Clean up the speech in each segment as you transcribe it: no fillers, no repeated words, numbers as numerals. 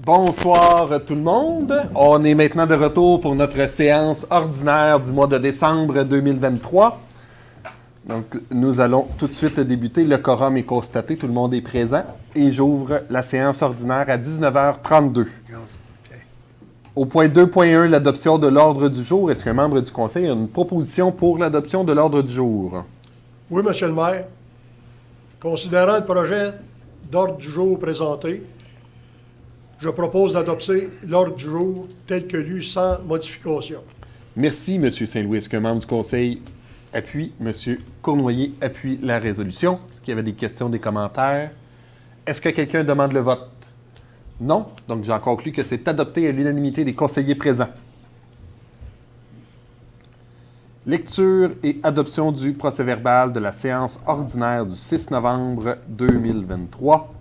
Bonsoir tout le monde. On est maintenant de retour pour notre séance ordinaire du mois de décembre 2023. Donc, nous allons tout de suite débuter. Le quorum est constaté, tout le monde est présent. Et j'ouvre la séance ordinaire à 19h32. Au point 2.1, l'adoption de l'ordre du jour. Est-ce qu'un membre du Conseil a une proposition pour l'adoption de l'ordre du jour? Oui, Monsieur le maire. Considérant le projet d'ordre du jour présenté, je propose d'adopter l'ordre du jour tel que lu sans modification. Merci, M. Saint-Louis. Est-ce qu'un membre du Conseil appuie? M. Cournoyer appuie la résolution. Est-ce qu'il y avait des questions, des commentaires? Est-ce que quelqu'un demande le vote? Non. Donc, j'en conclus que c'est adopté à l'unanimité des conseillers présents. Lecture et adoption du procès-verbal de la séance ordinaire du 6 novembre 2023.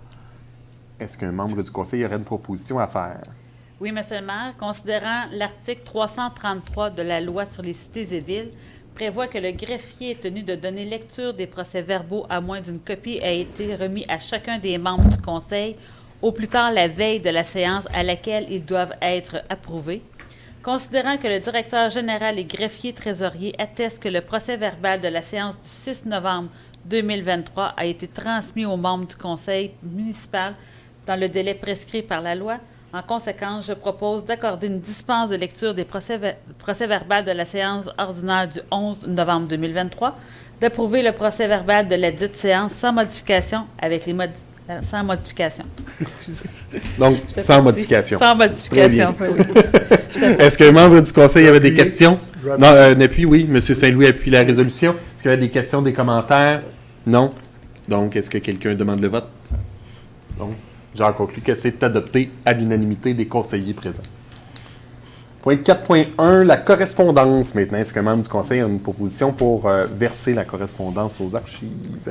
Est-ce qu'un membre du Conseil aurait une proposition à faire? Oui, Monsieur le maire. Considérant l'article 333 de la Loi sur les cités et villes, prévoit que le greffier est tenu de donner lecture des procès-verbaux à moins d'une copie ait été remis à chacun des membres du Conseil, au plus tard la veille de la séance à laquelle ils doivent être approuvés. Considérant que le directeur général et greffier trésorier attestent que le procès-verbal de la séance du 6 novembre 2023 a été transmis aux membres du Conseil municipal dans le délai prescrit par la loi. En conséquence, je propose d'accorder une dispense de lecture des procès-verbal de la séance ordinaire du 11 novembre 2023, d'approuver le procès-verbal de la dite séance sans modification avec les sans modification. Donc, sans modification. Sans modification, oui. Est-ce qu'un membre du Conseil avait des questions? Non, n'appuie, oui. M. Saint-Louis appuie la résolution. Est-ce qu'il y avait des questions, des commentaires? Non. Donc, est-ce que quelqu'un demande le vote? Non. J'en conclus que c'est adopté à l'unanimité des conseillers présents. Point 4.1, la correspondance maintenant. Est-ce qu'un membre du Conseil a une proposition pour verser la correspondance aux archives?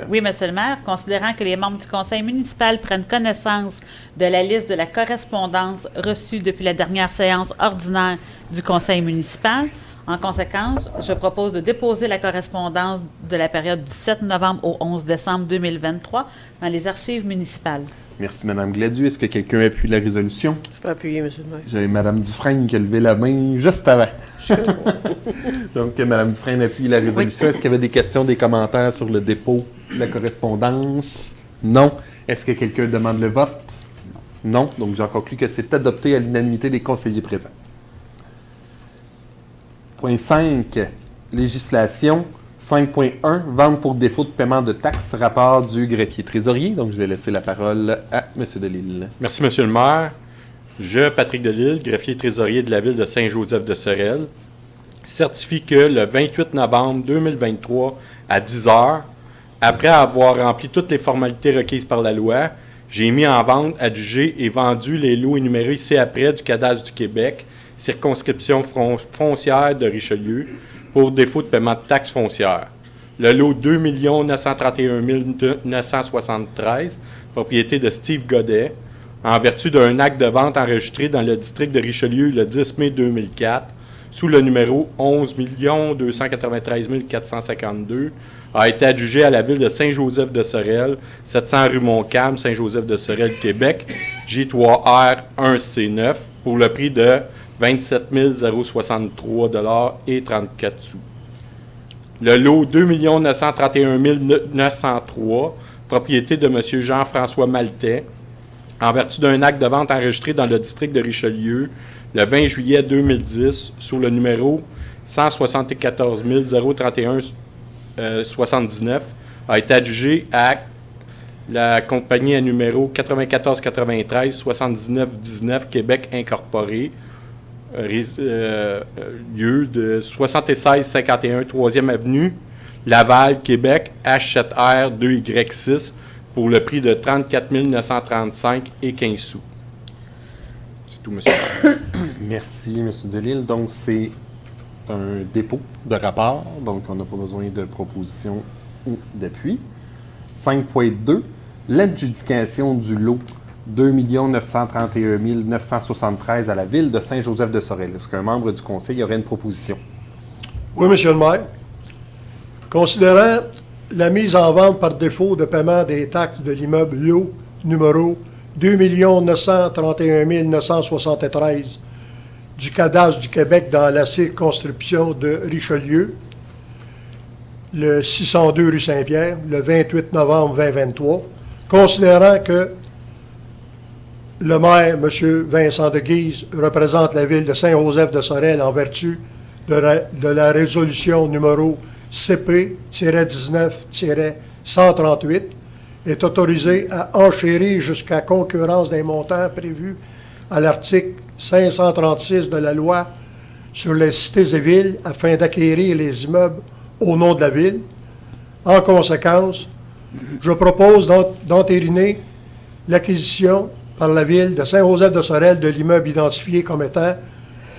Oui, Monsieur le maire. Considérant que les membres du Conseil municipal prennent connaissance de la liste de la correspondance reçue depuis la dernière séance ordinaire du Conseil municipal, en conséquence, je propose de déposer la correspondance de la période du 7 novembre au 11 décembre 2023 dans les archives municipales. Merci, Mme Gladu. Est-ce que quelqu'un appuie la résolution? Je peux appuyer, M. le maire. J'avais Mme Dufresne qui a levé la main juste avant. Donc, Mme Dufresne appuie la résolution. Oui. Est-ce qu'il y avait des questions, des commentaires sur le dépôt de la correspondance? Non. Est-ce que quelqu'un demande le vote? Non. Donc, j'en conclus que c'est adopté à l'unanimité des conseillers présents. Point 5. Législation. 5.1, vente pour défaut de paiement de taxes, rapport du greffier trésorier. Donc, je vais laisser la parole à M. Delisle. Merci, M. le maire. Je, Patrick Delisle, greffier trésorier de la ville de Saint-Joseph-de-Sorel, certifie que le 28 novembre 2023, à 10 heures, après avoir rempli toutes les formalités requises par la loi, j'ai mis en vente, adjugé et vendu les lots énumérés ci-après du Cadastre du Québec, circonscription foncière de Richelieu, pour défaut de paiement de taxes foncières. Le lot 2 931 973, propriété de Steve Godet, en vertu d'un acte de vente enregistré dans le district de Richelieu le 10 mai 2004, sous le numéro 11 293 452, a été adjugé à la ville de Saint-Joseph-de-Sorel, 700 rue Montcalm, Saint-Joseph-de-Sorel, Québec, J3R1C9, pour le prix de 27 063 et 34 sous. Le lot 2 931 903, propriété de M. Jean-François Maltais, en vertu d'un acte de vente enregistré dans le district de Richelieu le 20 juillet 2010 sous le numéro 174 031 79, a été adjugé à la compagnie à numéro 94 93 79 19 Québec Incorporé, lieu de 7651 3e Avenue, Laval, Québec, H7R 2Y6, pour le prix de 34 935 et 15 sous. C'est tout, monsieur. Merci, M. Delisle. Donc, c'est un dépôt de rapport, donc on n'a pas besoin de proposition ou d'appui. 5.2, l'adjudication du lot 2 931 973 à la ville de Saint-Joseph-de-Sorel. Est-ce qu'un membre du Conseil aurait une proposition? Oui, Monsieur le maire. Considérant la mise en vente par défaut de paiement des taxes de l'immeuble lot numéro 2 931 973 du cadastre du Québec dans la circonscription de Richelieu, le 602 rue Saint-Pierre, le 28 novembre 2023, considérant que le maire, M. Vincent de Guise, représente la ville de Saint-Joseph de Sorel en vertu de la résolution numéro CP-19-138, est autorisé à enchérir jusqu'à concurrence des montants prévus à l'article 536 de la loi sur les cités et villes afin d'acquérir les immeubles au nom de la ville. En conséquence, je propose d'entériner l'acquisition par la ville de Saint-Joseph de Sorel de l'immeuble identifié comme étant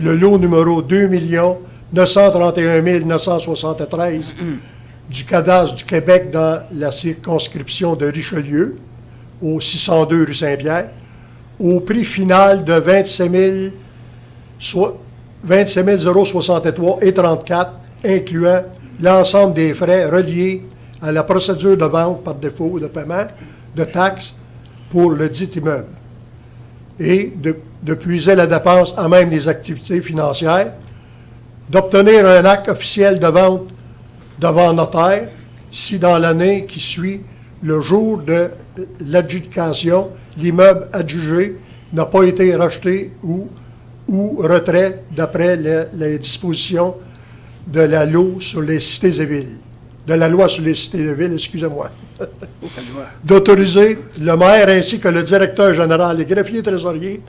le lot numéro 2 931 973 du cadastre du Québec dans la circonscription de Richelieu, au 602 rue Saint-Pierre, au prix final de 27 063 et 34, incluant l'ensemble des frais reliés à la procédure de vente par défaut de paiement de taxes pour le dit immeuble, et de puiser la dépense à même les activités financières, d'obtenir un acte officiel de vente devant notaire si dans l'année qui suit le jour de l'adjudication, l'immeuble adjugé n'a pas été racheté ou retrait d'après les dispositions de la loi sur les cités et villes. De la loi sur les cités et villes, excusez-moi. D'autoriser le maire ainsi que le directeur général et greffier trésorier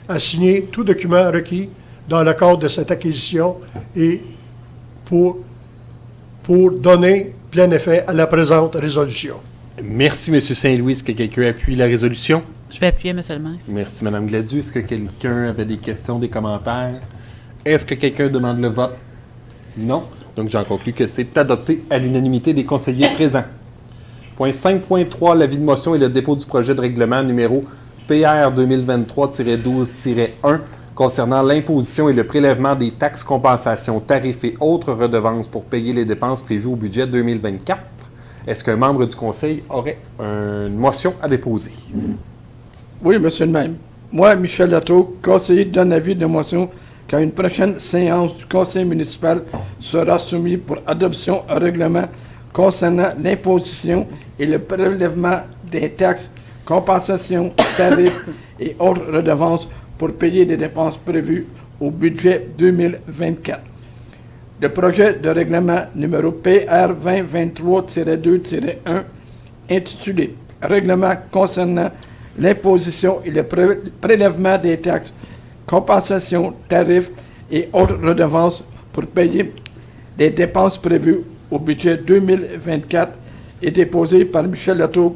à signer tout document requis dans le cadre de cette acquisition et pour donner plein effet à la présente résolution. Merci, M. Saint-Louis. Est-ce que quelqu'un appuie la résolution? Je vais appuyer, M. le maire. Merci, Mme Gladu. Est-ce que quelqu'un avait des questions, des commentaires? Est-ce que quelqu'un demande le vote? Non. Donc, j'en conclus que c'est adopté à l'unanimité des conseillers présents. Point 5.3, l'avis de motion et le dépôt du projet de règlement numéro PR 2023-12-1 concernant l'imposition et le prélèvement des taxes, compensations, tarifs et autres redevances pour payer les dépenses prévues au budget 2024. Est-ce qu'un membre du Conseil aurait une motion à déposer? Oui, monsieur le maire. Moi, Michel Latour, conseiller, donne avis de motion qu'à une prochaine séance du Conseil municipal sera soumis pour adoption un règlement concernant l'imposition et le prélèvement des taxes, compensations, tarifs et autres redevances pour payer des dépenses prévues au budget 2024. Le projet de règlement numéro PR 2023-2-1 intitulé « Règlement concernant l'imposition et le prélèvement des taxes, compensations, tarifs et autres redevances pour payer des dépenses prévues au budget 2024 » est déposé par Michel Latour,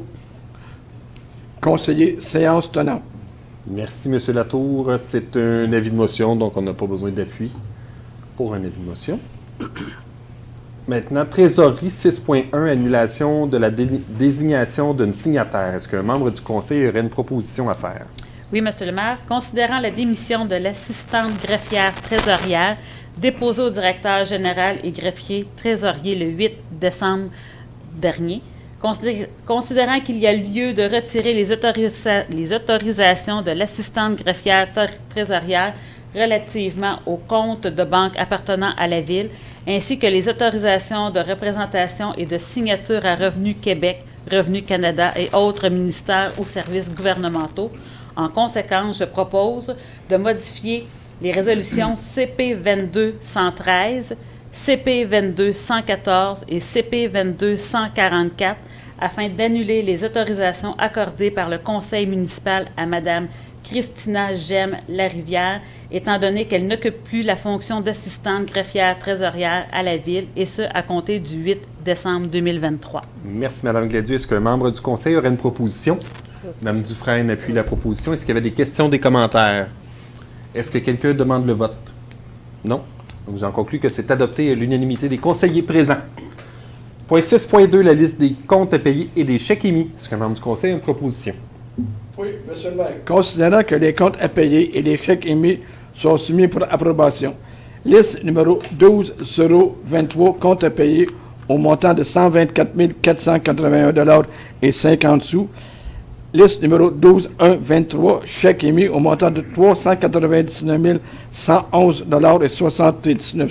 conseiller, séance tenante. Merci, M. Latour. C'est un avis de motion, donc on n'a pas besoin d'appui pour un avis de motion. Maintenant, trésorerie 6.1, annulation de la désignation d'une signataire. Est-ce qu'un membre du Conseil aurait une proposition à faire? Oui, M. le maire. Considérant la démission de l'assistante greffière trésorière déposée au directeur général et greffier trésorier le 8 décembre dernier, considérant qu'il y a lieu de retirer les autorisations de l'assistante greffière trésorière relativement aux comptes de banque appartenant à la Ville, ainsi que les autorisations de représentation et de signature à Revenu Québec, Revenu Canada et autres ministères ou services gouvernementaux. En conséquence, je propose de modifier les résolutions CP 22-113, CP 22-114 et CP 22-144 afin d'annuler les autorisations accordées par le Conseil municipal à Mme Christina Gemme Larivière, étant donné qu'elle n'occupe plus la fonction d'assistante greffière trésorière à la Ville, et ce, à compter du 8 décembre 2023. Merci, Mme Gladu. Est-ce qu'un membre du Conseil aurait une proposition? Mme Dufresne appuie la proposition. Est-ce qu'il y avait des questions, des commentaires? Est-ce que quelqu'un demande le vote? Non. Donc, j'en conclus que c'est adopté à l'unanimité des conseillers présents. Point 6.2, la liste des comptes à payer et des chèques émis. Est-ce qu'un membre du Conseil a une proposition? Oui, monsieur le maire. Considérant que les comptes à payer et les chèques émis sont soumis pour approbation, liste numéro 12-023, compte à payer au montant de 124 481 $ et 50 sous, liste numéro 12123, chèque émis au montant de 399 111,79 $.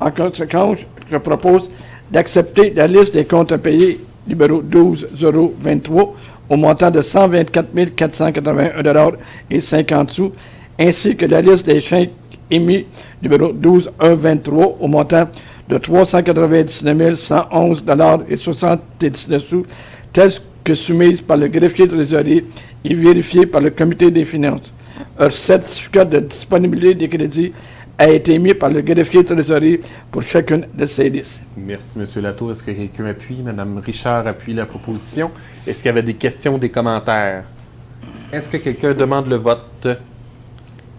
En conséquence, je propose d'accepter la liste des comptes à payer numéro 12023 au montant de 124 481,50 $, ainsi que la liste des chèques émis numéro 12123 au montant de 399 111,79 $, telles que soumises par le greffier trésorier et vérifiées par le comité des finances. Un certificat de disponibilité des crédits a été émis par le greffier trésorier pour chacune de ces listes. Merci, M. Latour. Est-ce que quelqu'un appuie? Mme Richard appuie la proposition. Est-ce qu'il y avait des questions ou des commentaires? Est-ce que quelqu'un demande le vote?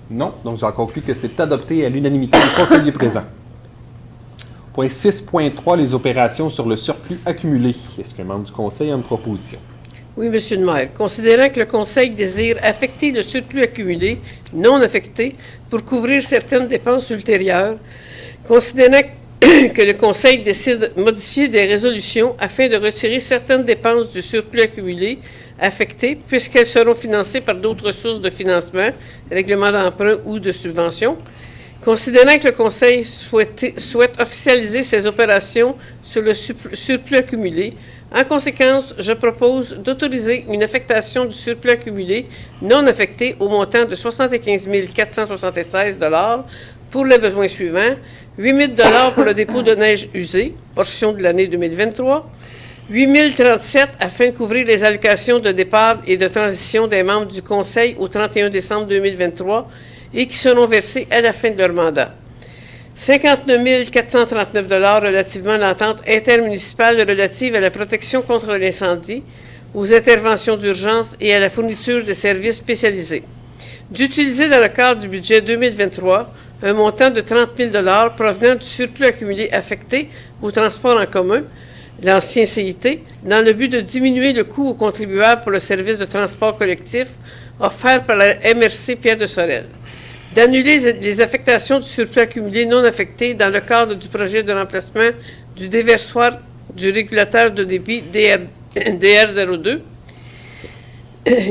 Non. Donc, j'en conclus que c'est adopté à l'unanimité des conseillers présents. Point 6.3, les opérations sur le surplus accumulé. Est-ce qu'un membre du conseil a une proposition? Oui, Monsieur le maire. Considérant que le Conseil désire affecter le surplus accumulé non affecté pour couvrir certaines dépenses ultérieures, considérant que le Conseil décide de modifier des résolutions afin de retirer certaines dépenses du surplus accumulé affecté, puisqu'elles seront financées par d'autres sources de financement, règlement d'emprunt ou de subvention, considérant que le Conseil souhaite officialiser ces opérations sur le surplus accumulé. En conséquence, je propose d'autoriser une affectation du surplus accumulé non affecté au montant de 75 476 $ pour les besoins suivants: 8 000 $ pour le dépôt de neige usée, portion de l'année 2023, 8 037 afin de couvrir les allocations de départ et de transition des membres du Conseil au 31 décembre 2023 et qui seront versés à la fin de leur mandat. 59 439 $ relativement à l'entente intermunicipale relative à la protection contre l'incendie, aux interventions d'urgence et à la fourniture de services spécialisés. D'utiliser dans le cadre du budget 2023 un montant de 30 000 $ provenant du surplus accumulé affecté au transport en commun, l'ancien CIT, dans le but de diminuer le coût aux contribuables pour le service de transport collectif offert par la MRC Pierre de Sorel. D'annuler les affectations du surplus accumulé non affecté dans le cadre du projet de remplacement du déversoir du régulateur de débit DR02,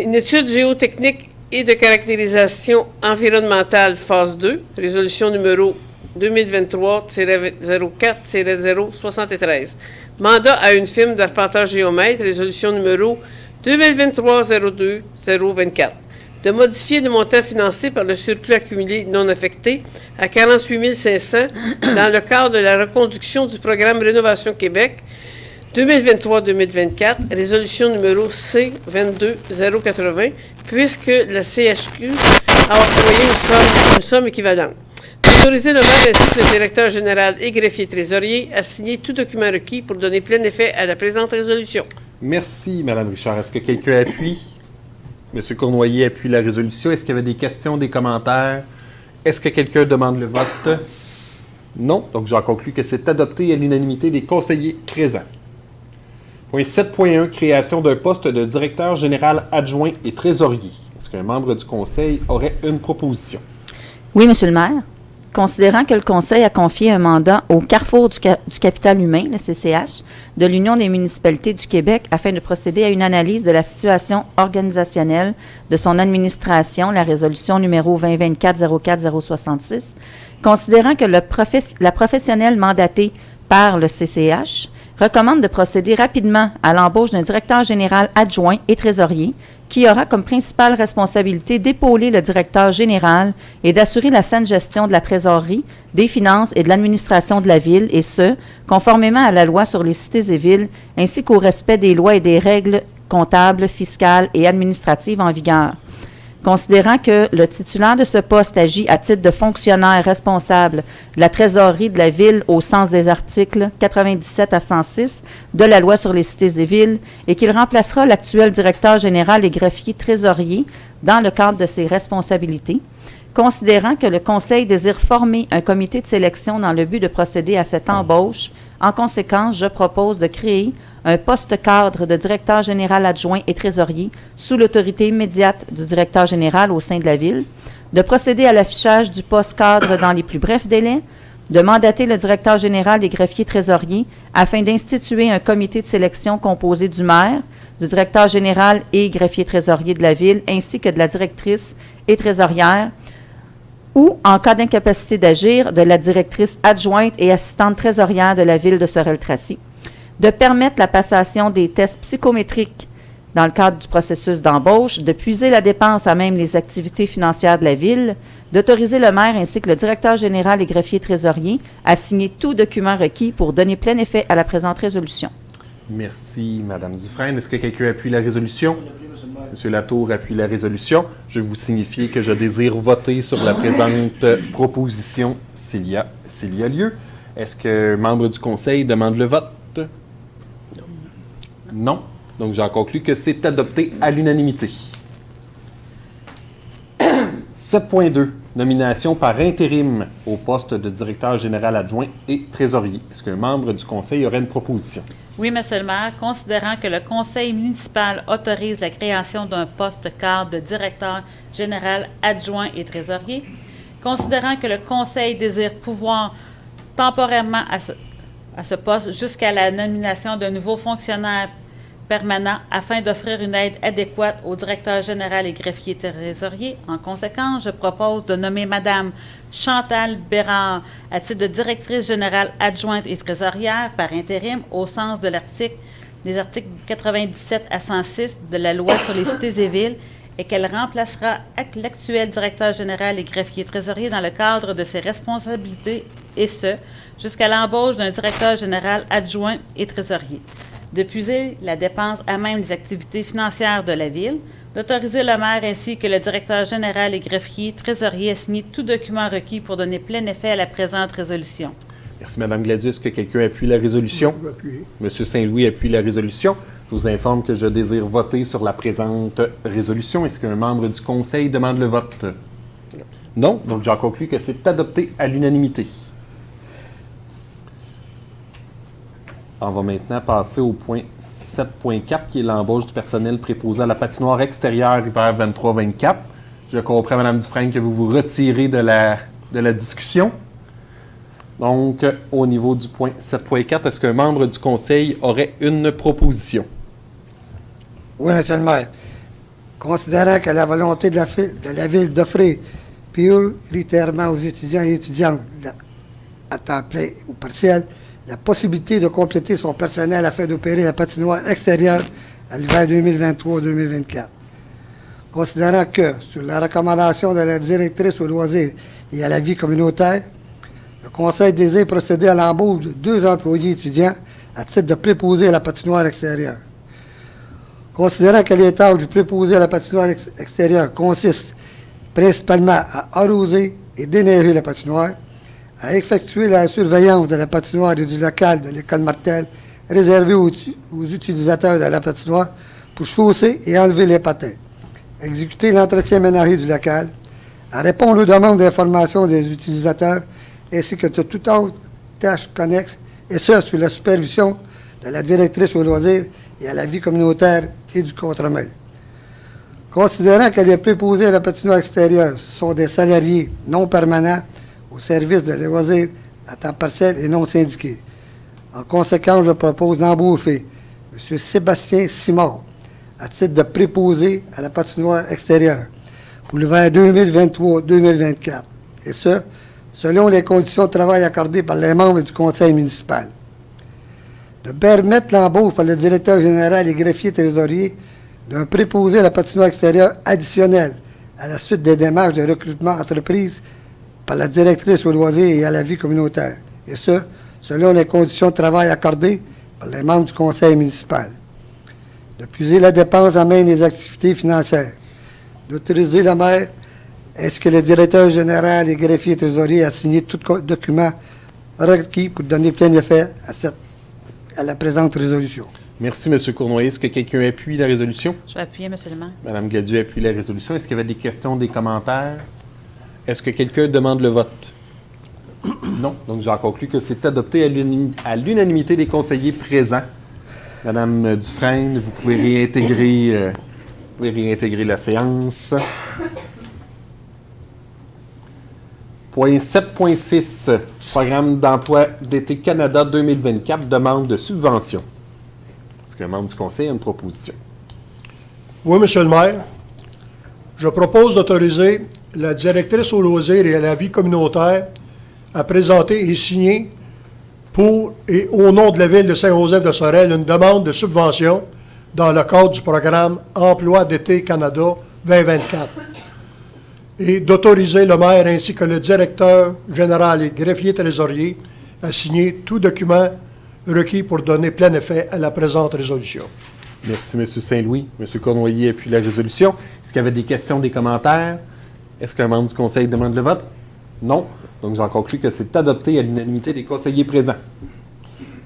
une étude géotechnique et de caractérisation environnementale phase 2, résolution numéro 2023-04-073, mandat à une firme d'arpenteur géomètre, résolution numéro 2023-02-024. De modifier le montant financé par le surplus accumulé non affecté à 48 500 dans le cadre de la reconduction du programme Rénovation Québec 2023-2024, résolution numéro C-22-080, puisque la CHQ a octroyé une somme équivalente. Autoriser le maire ainsi que le directeur général et greffier trésorier à signer tout document requis pour donner plein effet à la présente résolution. Merci, Mme Richard. Est-ce que quelqu'un appuie? M. Cournoyer appuie la résolution. Est-ce qu'il y avait des questions, des commentaires? Est-ce que quelqu'un demande le vote? Non. Donc, j'en conclus que c'est adopté à l'unanimité des conseillers présents. Point 7.1, création d'un poste de directeur général adjoint et trésorier. Est-ce qu'un membre du conseil aurait une proposition? Oui, Monsieur le maire. Considérant que le Conseil a confié un mandat au Carrefour du capital humain, le CCH, de l'Union des municipalités du Québec afin de procéder à une analyse de la situation organisationnelle de son administration, la résolution numéro 2024-04-066, considérant que la professionnelle mandatée par le CCH recommande de procéder rapidement à l'embauche d'un directeur général adjoint et trésorier qui aura comme principale responsabilité d'épauler le directeur général et d'assurer la saine gestion de la trésorerie, des finances et de l'administration de la Ville, et ce, conformément à la loi sur les cités et villes, ainsi qu'au respect des lois et des règles comptables, fiscales et administratives en vigueur. Considérant que le titulaire de ce poste agit à titre de fonctionnaire responsable de la trésorerie de la Ville au sens des articles 97 à 106 de la loi sur les cités et villes et qu'il remplacera l'actuel directeur général et greffier trésorier dans le cadre de ses responsabilités, considérant que le Conseil désire former un comité de sélection dans le but de procéder à cette embauche, en conséquence, je propose de créer un poste cadre de directeur général adjoint et trésorier sous l'autorité immédiate du directeur général au sein de la Ville, de procéder à l'affichage du poste cadre dans les plus brefs délais, de mandater le directeur général et greffier trésorier afin d'instituer un comité de sélection composé du maire, du directeur général et greffier trésorier de la Ville, ainsi que de la directrice et trésorière, ou, en cas d'incapacité d'agir, de la directrice adjointe et assistante trésorière de la Ville de Sorel-Tracy, de permettre la passation des tests psychométriques dans le cadre du processus d'embauche, de puiser la dépense à même les activités financières de la Ville, d'autoriser le maire ainsi que le directeur général et greffier trésorier à signer tout document requis pour donner plein effet à la présente résolution. Merci, Mme Dufresne. Est-ce que quelqu'un appuie la résolution? M. Latour appuie la résolution. Je vais vous signifier que je désire voter sur la présente proposition s'il y a lieu. Est-ce que membre du Conseil demande le vote? Non. Donc, j'en conclus que c'est adopté à l'unanimité. 7.2. Nomination par intérim au poste de directeur général adjoint et trésorier. Est-ce qu'un membre du Conseil aurait une proposition? Oui, Monsieur le maire, considérant que le Conseil municipal autorise la création d'un poste cadre de directeur général adjoint et trésorier, considérant que le Conseil désire pouvoir temporairement à ce poste jusqu'à la nomination d'un nouveau fonctionnaire permanent afin d'offrir une aide adéquate au directeur général et greffier trésorier. En conséquence, je propose de nommer Mme Chantal Bérard à titre de directrice générale adjointe et trésorière par intérim au sens de des articles 97 à 106 de la loi sur les cités et villes et qu'elle remplacera l'actuel directeur général et greffier trésorier dans le cadre de ses responsabilités et ce, jusqu'à l'embauche d'un directeur général adjoint et trésorier. De puiser la dépense à même les activités financières de la Ville, d'autoriser le maire ainsi que le directeur général et greffier trésorier à signer tout document requis pour donner plein effet à la présente résolution. Merci, Mme Gladius. Est-ce que quelqu'un appuie la résolution? Je vais appuyer. M. Saint-Louis appuie la résolution. Je vous informe que je désire voter sur la présente résolution. Est-ce qu'un membre du Conseil demande le vote? Non. Donc, j'en conclus que c'est adopté à l'unanimité. On va maintenant passer au point 7.4, qui est l'embauche du personnel préposé à la patinoire extérieure hiver 23-24. Je comprends, Mme Dufresne, que vous vous retirez de la discussion. Donc, au niveau du point 7.4, est-ce qu'un membre du Conseil aurait une proposition? Oui, M. le maire. Considérant que la volonté de la Ville d'offrir prioritairement aux étudiants et étudiantes à temps plein ou partiel la possibilité de compléter son personnel afin d'opérer la patinoire extérieure à l'hiver 2023-2024. Considérant que, sur la recommandation de la directrice aux loisirs et à la vie communautaire, le Conseil désire procéder à l'embauche de 2 employés étudiants à titre de préposés à la patinoire extérieure. Considérant que les tâches du préposé à la patinoire extérieure consistent principalement à arroser et déneiger la patinoire, à effectuer la surveillance de la patinoire et du local de l'école Martel réservé aux utilisateurs de la patinoire pour chausser et enlever les patins, exécuter l'entretien ménager du local, à répondre aux demandes d'information des utilisateurs ainsi que de toute autre tâche connexe, et ce, sous la supervision de la directrice aux loisirs et à la vie communautaire et du contremaître. Considérant que les préposés à la patinoire extérieure sont des salariés non permanents au service de loisirs à temps partiel et non syndiqués. En conséquence, je propose d'embaucher M. Sébastien Simard à titre de préposé à la patinoire extérieure pour l'hiver 2023-2024, et ce, selon les conditions de travail accordées par les membres du conseil municipal. De permettre l'embauche par le directeur général et greffier trésorier d'un préposé à la patinoire extérieure additionnel à la suite des démarches de recrutement entreprises par la directrice aux loisirs et à la vie communautaire, et ce, selon les conditions de travail accordées par les membres du conseil municipal. De puiser la dépense à même des activités financières. D'autoriser le maire ainsi que le directeur général et greffier trésorier à signer tout document requis pour donner plein effet à la présente résolution. Merci, M. Cournoyer. Est-ce que quelqu'un appuie la résolution? Je vais appuyer, Monsieur le maire. Mme Gladieux appuie la résolution. Est-ce qu'il y avait des questions, des commentaires? Est-ce que quelqu'un demande le vote? Non. Donc, j'en conclus que c'est adopté à l'unanimité des conseillers présents. Mme Dufresne, vous pouvez réintégrer la séance. Point 7.6. Programme d'emploi d'été Canada 2024. Demande de subvention. Est-ce qu'un membre du conseil a une proposition? Oui, Monsieur le maire. Je propose d'autoriser la directrice aux loisirs et à la vie communautaire à présenter et signer pour et au nom de la Ville de Saint-Joseph-de-Sorel une demande de subvention dans le cadre du programme Emploi d'été Canada 2024 et d'autoriser le maire ainsi que le directeur général et greffier trésorier à signer tout document requis pour donner plein effet à la présente résolution. Merci, M. Saint-Louis. M. Cournoyer appuie la résolution. Est-ce qu'il y avait des questions, des commentaires? Est-ce qu'un membre du conseil demande le vote? Non. Donc, j'en conclus que c'est adopté à l'unanimité des conseillers présents.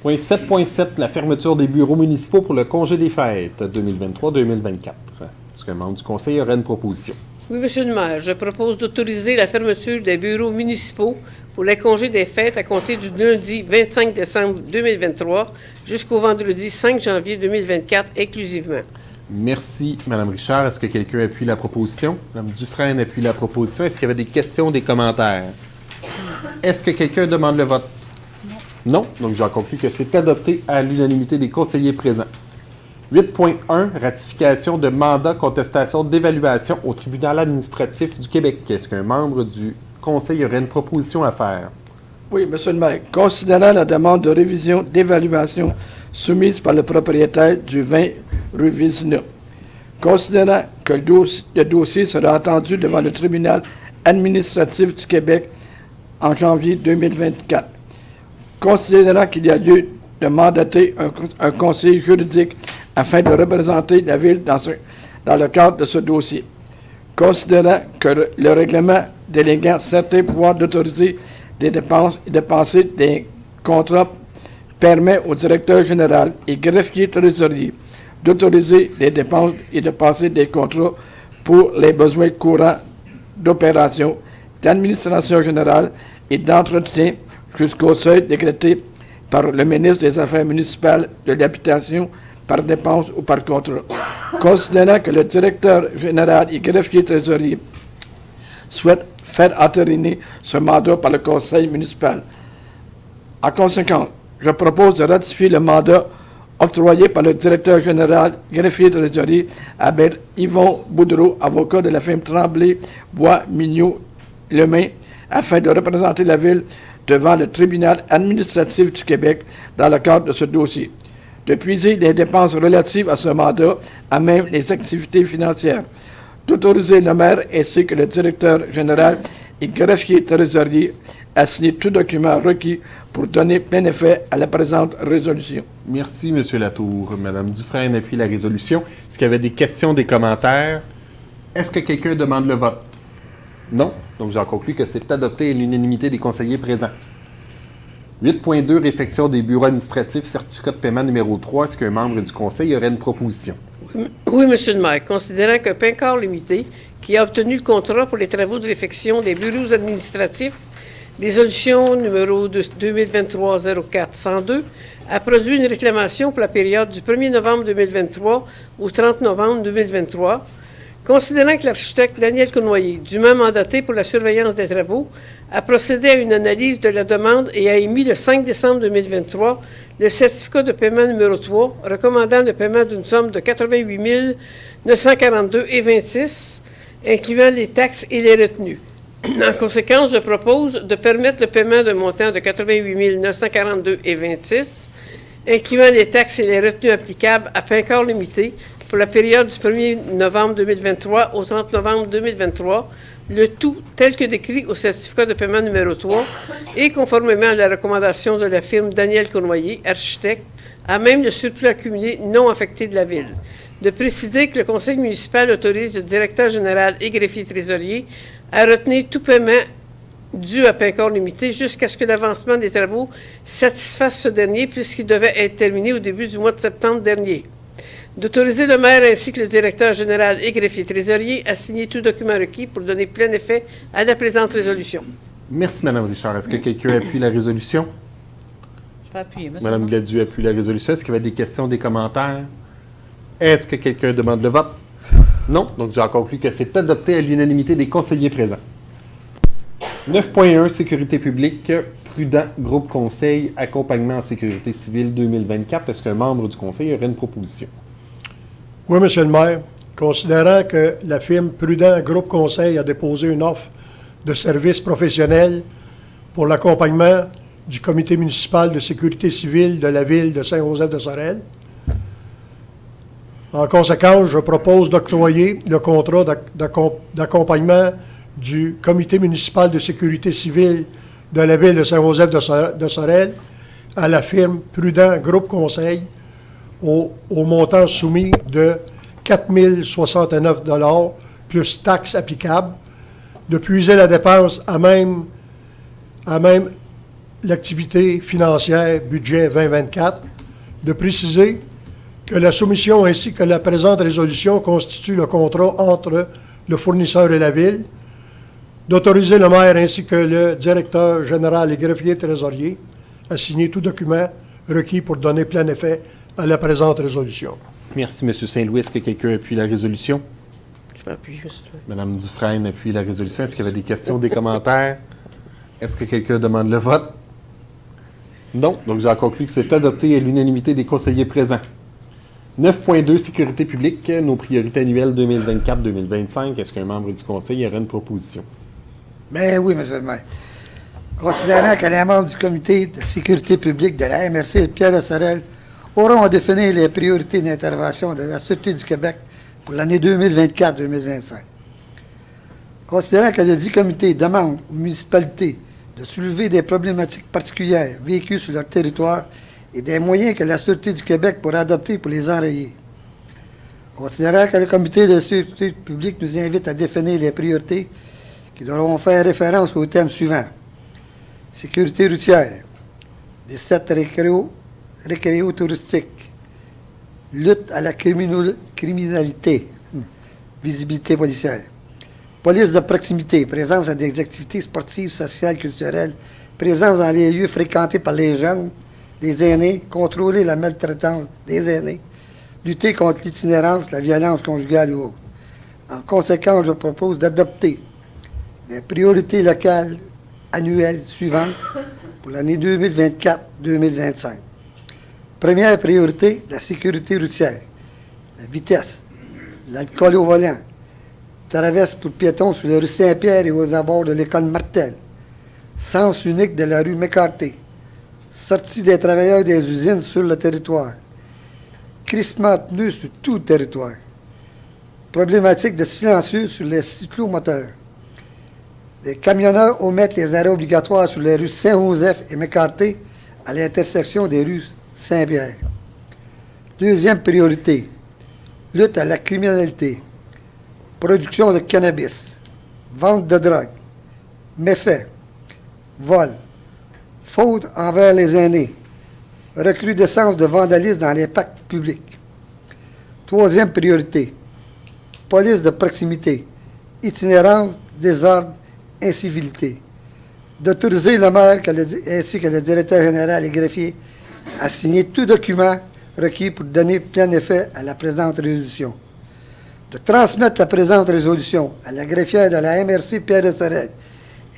Point 7.7, la fermeture des bureaux municipaux pour le congé des fêtes 2023-2024. Est-ce qu'un membre du conseil aurait une proposition? Oui, Monsieur le maire, je propose d'autoriser la fermeture des bureaux municipaux pour les congés des fêtes à compter du lundi 25 décembre 2023 jusqu'au vendredi 5 janvier 2024 inclusivement. Merci, Mme Richard. Est-ce que quelqu'un appuie la proposition? Mme Dufresne appuie la proposition. Est-ce qu'il y avait des questions, des commentaires? Est-ce que quelqu'un demande le vote? Non. Donc, j'en conclus que c'est adopté à l'unanimité des conseillers présents. 8.1, ratification de mandat contestation d'évaluation au tribunal administratif du Québec. Est-ce qu'un membre du conseil aurait une proposition à faire? Oui, Monsieur le maire. Considérant la demande de révision d'évaluation soumise par le propriétaire du 20 rue Vézina, considérant que le dossier sera entendu devant le tribunal administratif du Québec en janvier 2024, considérant qu'il y a lieu de mandater un conseiller juridique afin de représenter la Ville dans le cadre de ce dossier, considérant que le règlement déléguant certains pouvoirs d'autoriser des dépenses et de passer des contrats permet au directeur général et greffier trésorier d'autoriser des dépenses et de passer des contrats pour les besoins courants d'opération, d'administration générale et d'entretien jusqu'au seuil décrété par le ministre des Affaires municipales, de l'Habitation, par dépense ou par contrat. Considérant que le directeur général et greffier trésorier souhaite faire entériner ce mandat par le conseil municipal. En conséquence, je propose de ratifier le mandat octroyé par le directeur général, greffier trésorier, à Yvon Boudreau, avocat de la firme Tremblay, Bois, Mignot, Lemain, afin de représenter la Ville devant le tribunal administratif du Québec dans le cadre de ce dossier, de puiser les dépenses relatives à ce mandat, à même les activités financières, d'autoriser le maire ainsi que le directeur général et greffier trésorier à signer tout document requis pour donner plein effet à la présente résolution. Merci, M. Latour. Mme Dufresne appuie la résolution. Est-ce qu'il y avait des questions, des commentaires? Est-ce que quelqu'un demande le vote? Non. Donc, j'en conclus que c'est adopté à l'unanimité des conseillers présents. 8.2, réfection des bureaux administratifs, certificat de paiement numéro 3. Est-ce qu'un membre du conseil aurait une proposition? Oui, Monsieur le maire. Considérant que Pincor Limité, qui a obtenu le contrat pour les travaux de réfection des bureaux administratifs, résolution numéro 2023-04-102, a produit une réclamation pour la période du 1er novembre 2023 au 30 novembre 2023, considérant que l'architecte Daniel Cournoyer, dûment mandaté pour la surveillance des travaux, a procédé à une analyse de la demande et a émis le 5 décembre 2023 le certificat de paiement numéro 3, recommandant le paiement d'une somme de 88 942,26, incluant les taxes et les retenues. En conséquence, je propose de permettre le paiement d'un montant de 88 942,26, incluant les taxes et les retenues applicables à Pincor Limité pour la période du 1er novembre 2023 au 30 novembre 2023, le tout tel que décrit au certificat de paiement numéro 3 et conformément à la recommandation de la firme Daniel Cournoyer, architecte, à même le surplus accumulé non affecté de la Ville. De préciser que le conseil municipal autorise le directeur général et greffier trésorier à retenir tout paiement dû à Pincor Limité jusqu'à ce que l'avancement des travaux satisfasse ce dernier, puisqu'il devait être terminé au début du mois de septembre dernier. D'autoriser le maire ainsi que le directeur général et greffier trésorier à signer tout document requis pour donner plein effet à la présente résolution. Merci, Mme Richard. Est-ce que quelqu'un appuie la résolution? Je vais appuyer, monsieur. Mme Gladu appuie la résolution. Est-ce qu'il y avait des questions, des commentaires? Est-ce que quelqu'un demande le vote? Non. Donc, j'en conclus que c'est adopté à l'unanimité des conseillers présents. 9.1, sécurité publique, prudent, groupe conseil, accompagnement en sécurité civile 2024. Est-ce qu'un membre du conseil aurait une proposition? Oui, Monsieur le maire. considérant que la firme Prudent Groupe Conseil a déposé une offre de services professionnels pour l'accompagnement du Comité municipal de sécurité civile de la ville de Saint-Joseph-de-Sorel. En conséquence, je propose d'octroyer le contrat d'accompagnement du Comité municipal de sécurité civile de la ville de Saint-Joseph-de-Sorel à la firme Prudent Groupe Conseil au montant soumis de 4 069 $ plus taxes applicables, de puiser la dépense à même l'activité financière budget 2024, de préciser que la soumission ainsi que la présente résolution constituent le contrat entre le fournisseur et la ville, d'autoriser le maire ainsi que le directeur général et greffier trésorier à signer tout document requis pour donner plein effet à la présente résolution. Merci, M. Saint-Louis. Est-ce que quelqu'un appuie la résolution? Je m'appuie juste. Mme Dufresne appuie la résolution. Est-ce qu'il y avait des questions, des commentaires? Est-ce que quelqu'un demande le vote? Non. Donc, j'en conclus que c'est adopté à l'unanimité des conseillers présents. 9.2, sécurité publique, nos priorités annuelles 2024-2025. Est-ce qu'un membre du conseil aurait une proposition? Ben oui, M. le maire. Considérant que les membres du comité de sécurité publique de la MRC Pierre de Sorel auront à définir les priorités d'intervention de la Sûreté du Québec pour l'année 2024-2025. Considérant que le dit comité demande aux municipalités de soulever des problématiques particulières vécues sur leur territoire et des moyens que la Sûreté du Québec pourra adopter pour les enrayer. Considérant que le comité de sécurité publique nous invite à définir les priorités qui devront faire référence aux thèmes suivants. Sécurité routière, des sites récréaux touristiques, lutte à la criminalité, visibilité policière, police de proximité, présence à des activités sportives, sociales, culturelles, présence dans les lieux fréquentés par les jeunes, les aînés, contrôler la maltraitance des aînés, lutter contre l'itinérance, la violence conjugale ou autre. En conséquence, je propose d'adopter les priorités locales annuelles suivantes pour l'année 2024-2025. Première priorité, la sécurité routière, la vitesse, l'alcool au volant, traverse pour piétons sur la rue Saint-Pierre et aux abords de l'école Martel, sens unique de la rue McCarthy, sortie des travailleurs des usines sur le territoire, crissement tenu sur tout le territoire, problématique de silencieux sur les cyclomoteurs. Les camionneurs omettent les arrêts obligatoires sur les rues Saint-Joseph et McCarthy à l'intersection des rues Saint-Pierre. Deuxième priorité, lutte à la criminalité, production de cannabis, vente de drogue, méfaits, vol, faute envers les aînés, recrudescence de vandalisme dans les parcs publics. Troisième priorité, police de proximité, itinérance, désordre, incivilité. D'autoriser le maire ainsi que le directeur général et greffier à signer tout document requis pour donner plein effet à la présente résolution. De transmettre la présente résolution à la greffière de la MRC Pierre de Sorel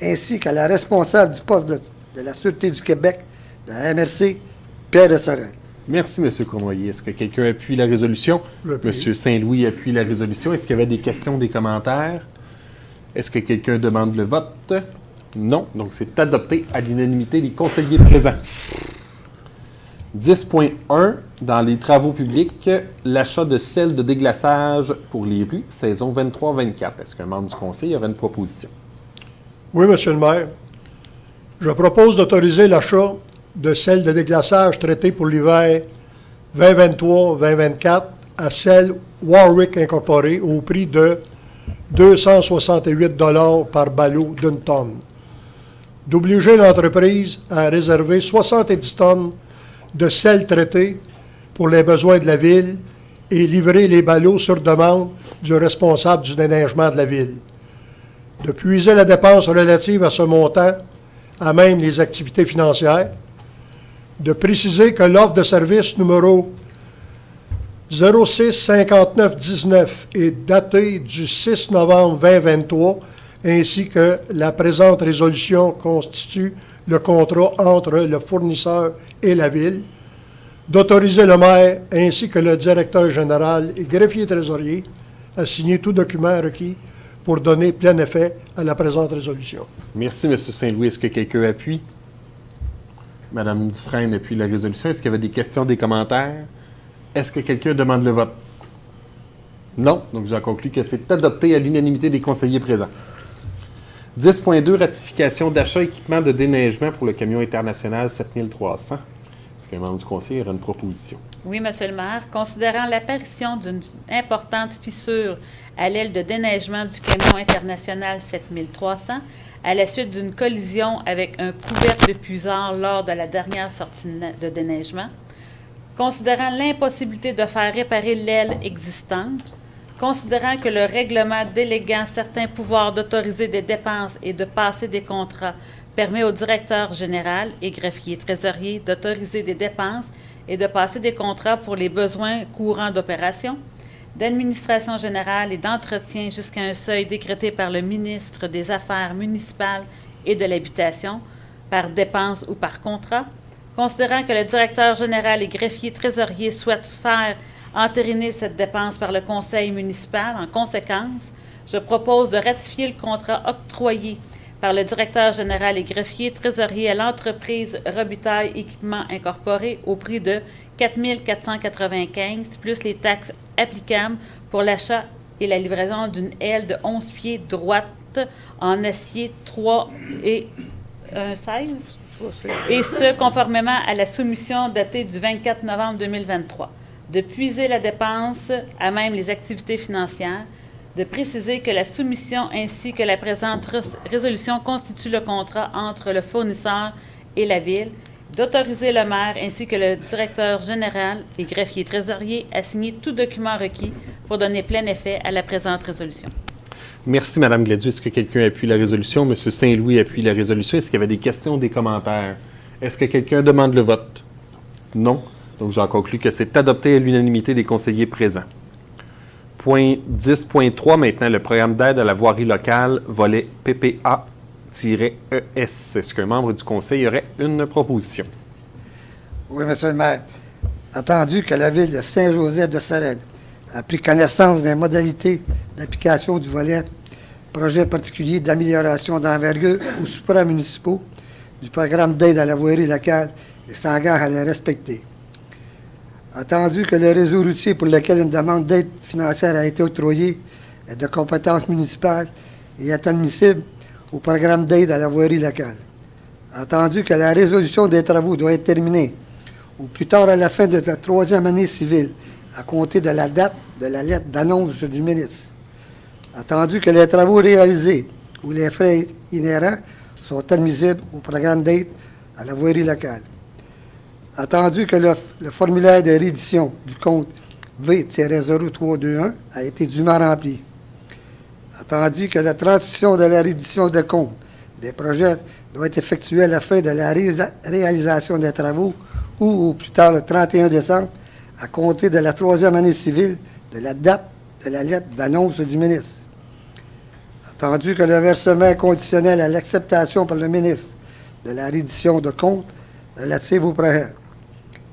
ainsi qu'à la responsable du poste de la Sûreté du Québec de la MRC Pierre de Sorel. Merci, M. Cournoyer. Est-ce que quelqu'un appuie la résolution? M. Saint-Louis appuie la résolution. Est-ce qu'il y avait des questions, des commentaires? Est-ce que quelqu'un demande le vote? Non. Donc, c'est adopté à l'unanimité des conseillers présents. 10.1, dans les travaux publics, l'achat de sel de déglaçage pour les rues, saison 23-24. Est-ce qu'un membre du conseil aurait une proposition? Oui, Monsieur le maire. Je propose d'autoriser l'achat de sel de déglaçage traité pour l'hiver 2023-2024 à Sel Warwick Incorporé au prix de 268 $ par ballot d'une tonne. D'obliger l'entreprise à réserver 70 tonnes de sel traité pour les besoins de la ville et livrer les ballots sur demande du responsable du déneigement de la ville. De puiser la dépense relative à ce montant à même les activités financières. De préciser que l'offre de service numéro 065919 est datée du 6 novembre 2023, ainsi que la présente résolution constitue le contrat entre le fournisseur et la ville, d'autoriser le maire ainsi que le directeur général et greffier trésorier à signer tout document requis pour donner plein effet à la présente résolution. Merci, M. Saint-Louis. Est-ce que quelqu'un appuie? Mme Dufresne appuie la résolution. Est-ce qu'il y avait des questions, des commentaires? Est-ce que quelqu'un demande le vote? Non. Donc, j'en conclus que c'est adopté à l'unanimité des conseillers présents. 10.2, ratification d'achat équipement de déneigement pour le camion international 7300. Est-ce qu'un membre du conseil aura une proposition? Oui, Monsieur le maire. Considérant l'apparition d'une importante fissure à l'aile de déneigement du camion international 7300 à la suite d'une collision avec un couvercle de puisard lors de la dernière sortie de déneigement, considérant l'impossibilité de faire réparer l'aile existante, considérant que le règlement déléguant certains pouvoirs d'autoriser des dépenses et de passer des contrats permet au directeur général et greffier trésorier d'autoriser des dépenses et de passer des contrats pour les besoins courants d'opération, d'administration générale et d'entretien jusqu'à un seuil décrété par le ministre des Affaires municipales et de l'Habitation, par dépense ou par contrat, considérant que le directeur général et greffier trésorier souhaitent faire entériner cette dépense par le conseil municipal. En conséquence, je propose de ratifier le contrat octroyé par le directeur général et greffier trésorier à l'entreprise Robitaille Équipement Incorporé au prix de 4 495 plus les taxes applicables pour l'achat et la livraison d'une aile de 11 pieds droite en acier 3 et 16, et ce, conformément à la soumission datée du 24 novembre 2023, de puiser la dépense à même les activités financières, de préciser que la soumission ainsi que la présente résolution constituent le contrat entre le fournisseur et la Ville, d'autoriser le maire ainsi que le directeur général et greffier trésorier à signer tout document requis pour donner plein effet à la présente résolution. Merci, Mme Gladu. Est-ce que quelqu'un appuie la résolution? M. Saint-Louis appuie la résolution. Est-ce qu'il y avait des questions ou des commentaires? Est-ce que quelqu'un demande le vote? Non. Donc, j'en conclus que c'est adopté à l'unanimité des conseillers présents. Point 10.3, maintenant, le programme d'aide à la voirie locale, volet PPA-ES. Est-ce qu'un membre du conseil aurait une proposition? Oui, Monsieur le maire. Attendu que la Ville de Saint-Joseph-de-Sorel a pris connaissance des modalités d'application du volet projet particulier d'amélioration d'envergure aux supramunicipaux du programme d'aide à la voirie locale et s'engage à les respecter. Attendu que le réseau routier pour lequel une demande d'aide financière a été octroyée est de compétence municipale et est admissible au programme d'aide à la voirie locale. Attendu que la résolution des travaux doit être terminée au plus tard à la fin de la 3e année civile, à compter de la date de la lettre d'annonce du ministre. Attendu que les travaux réalisés ou les frais inhérents sont admissibles au programme d'aide à la voirie locale. Attendu que le formulaire de réédition du compte V-0321 a été dûment rempli. Attendu que la transmission de la réédition de compte des projets doit être effectuée à la fin de la réalisation des travaux ou au plus tard le 31 décembre à compter de la 3e année civile de la date de la lettre d'annonce du ministre. Attendu que le versement est conditionnel à l'acceptation par le ministre de la réédition de compte relative au projet.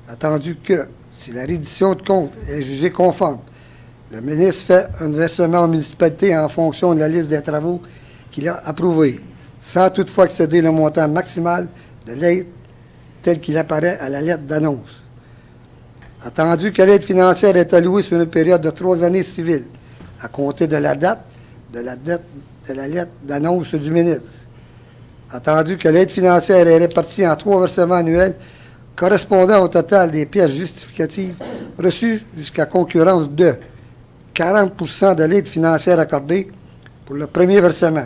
Attendu que, si la réédition de compte est jugée conforme, le ministre fait un versement aux municipalités en fonction de la liste des travaux qu'il a approuvés, sans toutefois excéder le montant maximal de l'aide tel qu'il apparaît à la lettre d'annonce. Attendu que l'aide financière est allouée sur une période de 3 années civiles, à compter de la date de la lettre d'annonce du ministre. Attendu que l'aide financière est répartie en 3 versements annuels correspondant au total des pièces justificatives reçues jusqu'à concurrence de 40% de l'aide financière accordée pour le premier versement,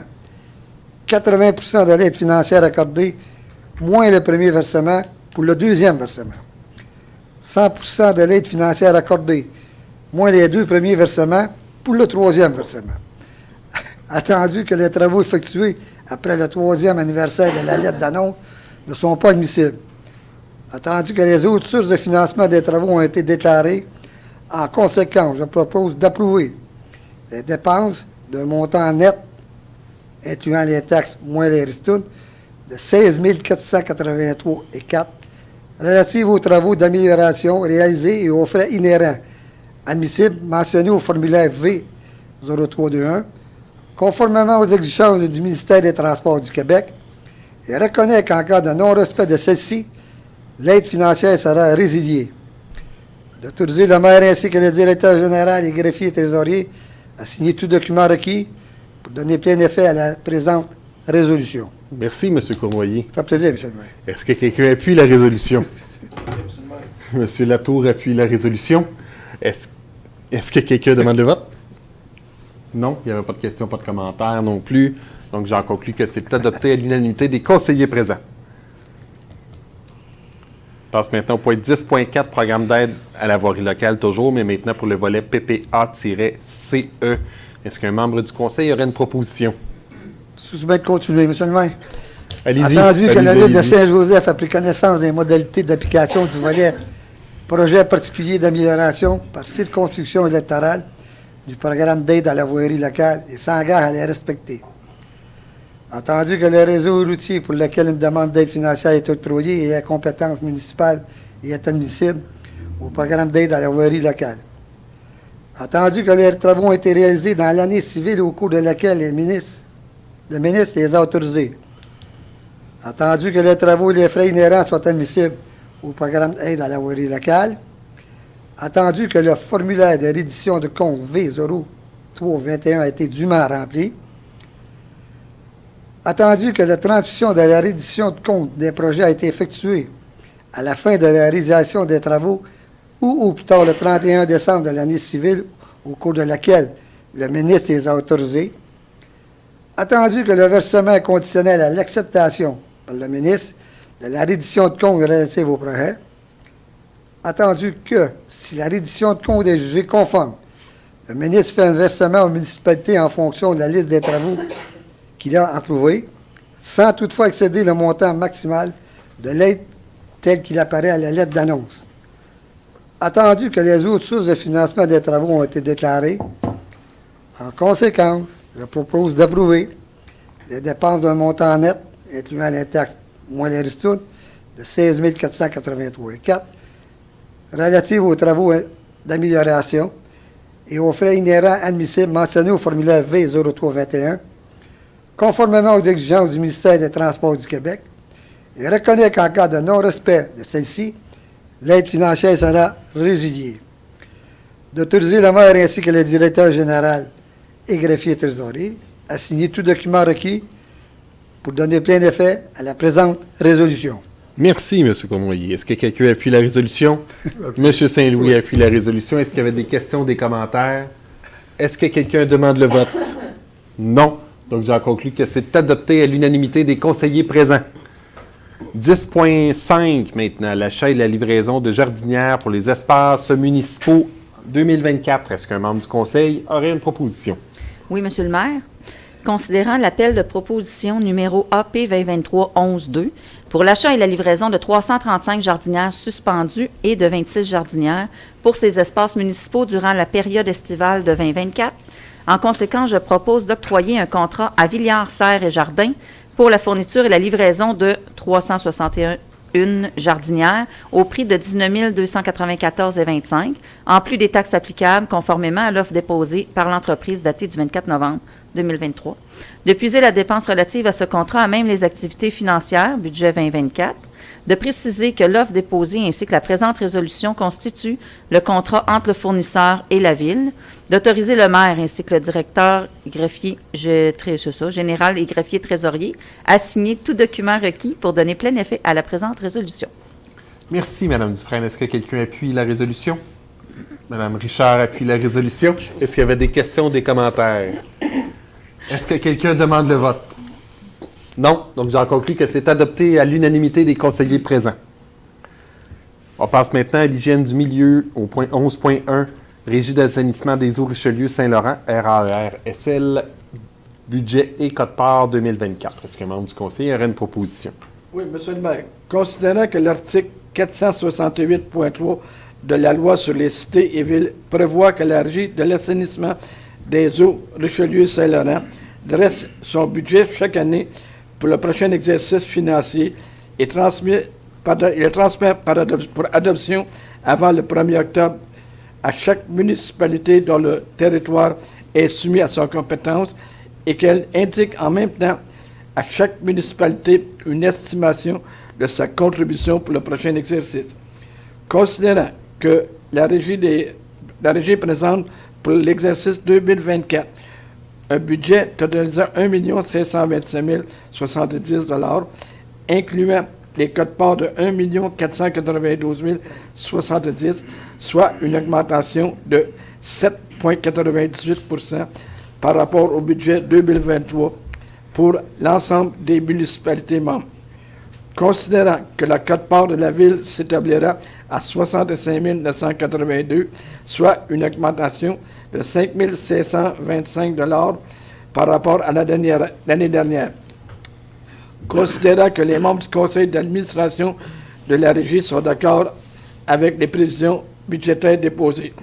80% de l'aide financière accordée moins le premier versement pour le deuxième versement, 100% de l'aide financière accordée moins les 2 premiers versements pour le 3e versement. Attendu que les travaux effectués après le 3e anniversaire de la lettre d'annonce ne sont pas admissibles. Attendu que les autres sources de financement des travaux ont été déclarées, en conséquence, je propose d'approuver les dépenses d'un montant net, incluant les taxes moins les ristournes, de 16 483,4 relatives aux travaux d'amélioration réalisés et aux frais inhérents, admissibles mentionnés au formulaire 0321, conformément aux exigences du ministère des Transports du Québec, et reconnaît qu'en cas de non-respect de celle-ci, l'aide financière sera résiliée. D'autoriser le maire ainsi que le directeur général et greffier et trésorier à signer tout document requis pour donner plein effet à la présente résolution. Merci, M. Cournoyer. Ça fait plaisir, M. le maire. Est-ce que quelqu'un appuie la résolution? M. Latour appuie la résolution. Est-ce que quelqu'un demande le vote? Non, il n'y avait pas de questions, pas de commentaires non plus. Donc, j'en conclus que c'est adopté à l'unanimité des conseillers présents. On passe maintenant au point 10.4, programme d'aide à la voirie locale toujours, mais maintenant pour le volet PPA-CE. Est-ce qu'un membre du conseil aurait une proposition? Sous-soumettre continuer, M. le maire. Allez-y. Attendu que la allez-y, Ville de allez-y. Saint-Joseph a pris connaissance des modalités d'application du volet projet particulier d'amélioration par circonscription électorale du programme d'aide à la voirie locale et s'engage à les respecter. Entendu que le réseau routier pour lequel une demande d'aide financière est octroyée et à compétence municipale et est admissible au programme d'aide à la voirie locale. Entendu que les travaux ont été réalisés dans l'année civile au cours de laquelle le ministre les a autorisés. Entendu que les travaux et les frais inhérents soient admissibles au programme d'aide à la voirie locale. Attendu que le formulaire de reddition de compte V0321 a été dûment rempli. Attendu que la transmission de la reddition de compte des projets a été effectuée à la fin de la réalisation des travaux ou au plus tard le 31 décembre de l'année civile au cours de laquelle le ministre les a autorisés. Attendu que le versement est conditionnel à l'acceptation par le ministre de la reddition de compte relative au projet. Attendu que, si la reddition de compte est jugée conforme, le ministre fait un versement aux municipalités en fonction de la liste des travaux qu'il a approuvés, sans toutefois excéder le montant maximal de l'aide tel qu'il apparaît à la lettre d'annonce. Attendu que les autres sources de financement des travaux ont été déclarées, en conséquence, je propose d'approuver les dépenses d'un montant net, incluant les taxes moins les ristournes, de 16 483,4 relatives aux travaux d'amélioration et aux frais inhérents admissibles mentionnés au formulaire V0321, conformément aux exigences du ministère des Transports du Québec, et reconnaît qu'en cas de non-respect de celle-ci, l'aide financière sera résiliée. D'autoriser le maire ainsi que le directeur général et greffier trésorier à signer tout document requis pour donner plein effet à la présente résolution. Merci, M. Cournoyer. Est-ce que quelqu'un appuie la résolution? M. Saint-Louis appuie la résolution. Est-ce qu'il y avait des questions, des commentaires? Est-ce que quelqu'un demande le vote? Non. Donc, j'en conclus que c'est adopté à l'unanimité des conseillers présents. 10.5 maintenant, l'achat et la livraison de jardinières pour les espaces municipaux 2024. Est-ce qu'un membre du conseil aurait une proposition? Oui, Monsieur le maire. Considérant l'appel de proposition numéro AP 2023-11-2 pour l'achat et la livraison de 335 jardinières suspendues et de 26 jardinières pour ces espaces municipaux durant la période estivale de 2024, en conséquence, je propose d'octroyer un contrat à Villiers Serres et Jardins pour la fourniture et la livraison de 361 jardinières au prix de 19 294,25 en plus des taxes applicables conformément à l'offre déposée par l'entreprise datée du 24 novembre 2023. D'épuiser la dépense relative à ce contrat à même les activités financières, budget 2024. De préciser que l'offre déposée ainsi que la présente résolution constituent le contrat entre le fournisseur et la Ville. D'autoriser le maire ainsi que le directeur greffier général et greffier trésorier à signer tout document requis pour donner plein effet à la présente résolution. Merci, Mme Dufresne. Est-ce que quelqu'un appuie la résolution? Mme Richard appuie la résolution. Est-ce qu'il y avait des questions, des commentaires? Est-ce que quelqu'un demande le vote? Non. Donc, j'en conclus que c'est adopté à l'unanimité des conseillers présents. On passe maintenant à l'hygiène du milieu, au point 11.1, Régie d'assainissement des eaux Richelieu-Saint-Laurent, RARSL, budget et code-part 2024. Est-ce qu'un membre du conseil aurait une proposition? Oui, Monsieur le maire. Considérant que l'article 468.3 de la loi sur les cités et villes prévoit que la Régie de l'assainissement des eaux Richelieu-Saint-Laurent dresse son budget chaque année pour le prochain exercice financier et le transmet pour adoption avant le 1er octobre à chaque municipalité dont le territoire est soumis à sa compétence et qu'elle indique en même temps à chaque municipalité une estimation de sa contribution pour le prochain exercice. Considérant que la régie présente pour l'exercice 2024 un budget totalisant 1 525 070 $, incluant les quotes-parts de 1 492 070, soit une augmentation de 7,98 % par rapport au budget 2023 pour l'ensemble des municipalités membres. Considérant que la quote-part de la Ville s'établira à 65 982, soit une augmentation de 5 525 $ par rapport à l'année dernière. Considérant que les membres du conseil d'administration de la Régie sont d'accord avec les prévisions budgétaires déposées.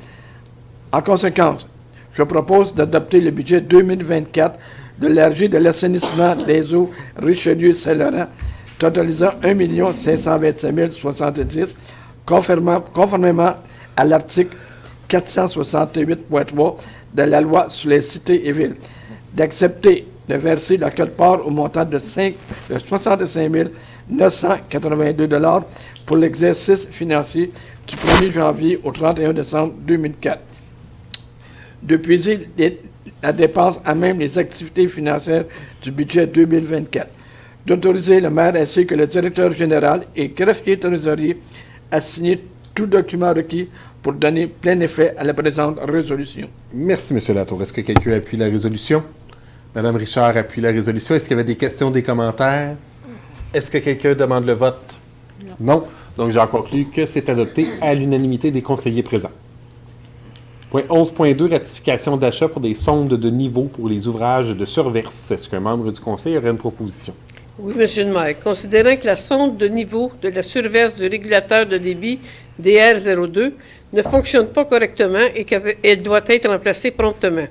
En conséquence, je propose d'adopter le budget 2024 de la Régie de l'assainissement des eaux Richelieu-Saint-Laurent, totalisant 1 525 070, conformément à l'article 468.3 de la loi sur les cités et villes, d'accepter de verser la quote-part au montant de 65 982 $ pour l'exercice financier du 1er janvier au 31 décembre 2004. De puiser la dépense à même les activités financières du budget 2024. D'autoriser le maire ainsi que le directeur général et greffier trésorier à signer tout document requis pour donner plein effet à la présente résolution. Merci, M. Latour. Est-ce que quelqu'un appuie la résolution? Mme Richard appuie la résolution. Est-ce qu'il y avait des questions, des commentaires? Est-ce que quelqu'un demande le vote? Non. Donc, j'en conclus que c'est adopté à l'unanimité des conseillers présents. Point 11.2, ratification d'achat pour des sondes de niveau pour les ouvrages de surverse. Est-ce qu'un membre du conseil aurait une proposition? Oui, M. le maire. Considérant que la sonde de niveau de la surverse du régulateur de débit DR02 ne fonctionne pas correctement et qu'elle doit être remplacée promptement.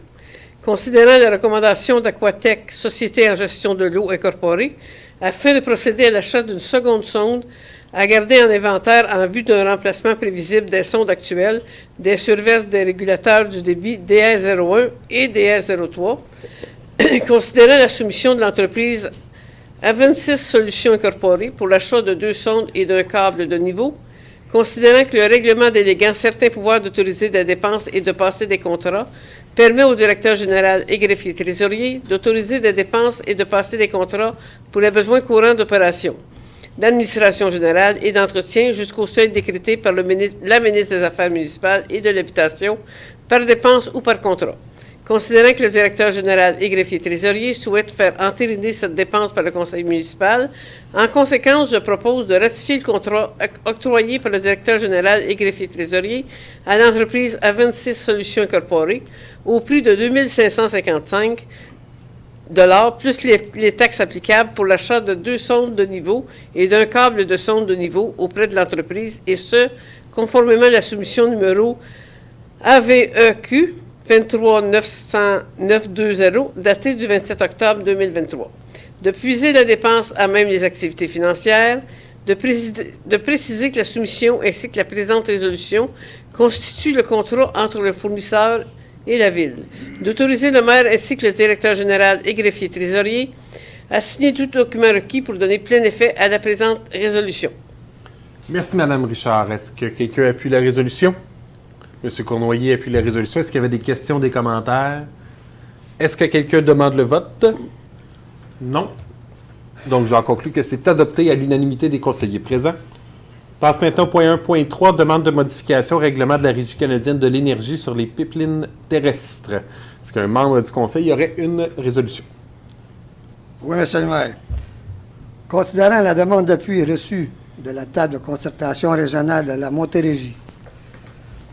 Considérant la recommandation d'Aquatech, Société en gestion de l'eau incorporée, afin de procéder à l'achat d'une seconde sonde à garder en inventaire en vue d'un remplacement prévisible des sondes actuelles des surverses des régulateurs du débit DR01 et DR03, considérant la soumission de l'entreprise A26 Solutions Incorporées pour l'achat de 2 sondes et d'un câble de niveau, considérant que le règlement déléguant certains pouvoirs d'autoriser des dépenses et de passer des contrats permet au directeur général et greffier trésorier d'autoriser des dépenses et de passer des contrats pour les besoins courants d'opération, d'administration générale et d'entretien jusqu'au seuil décrété par la ministre des Affaires municipales et de l'Habitation par dépense ou par contrat. Considérant que le directeur général et greffier trésorier souhaitent faire entériner cette dépense par le conseil municipal, en conséquence, je propose de ratifier le contrat octroyé par le directeur général et greffier trésorier à l'entreprise A26 Solutions Incorporées au prix de 2 555 $ plus les taxes applicables pour l'achat de 2 sondes de niveau et d'un câble de sonde de niveau auprès de l'entreprise, et ce, conformément à la soumission numéro AVEQ 23-920, datée du 27 octobre 2023. De puiser la dépense à même les activités financières, de préciser que la soumission ainsi que la présente résolution constituent le contrat entre le fournisseur et la Ville, d'autoriser le maire ainsi que le directeur général et greffier trésorier à signer tout document requis pour donner plein effet à la présente résolution. Merci, Mme Richard. Est-ce que quelqu'un appuie la résolution? M. Cournoyer appuie la résolution. Est-ce qu'il y avait des questions, des commentaires? Est-ce que quelqu'un demande le vote? Non. Donc, j'en conclus que c'est adopté à l'unanimité des conseillers présents. Passe maintenant au point 1.3, demande de modification au règlement de la Régie canadienne de l'énergie sur les pipelines terrestres. Est-ce qu'un membre du conseil y aurait une résolution? Oui, M. le maire. Considérant la demande d'appui reçue de la table de concertation régionale de la Montérégie,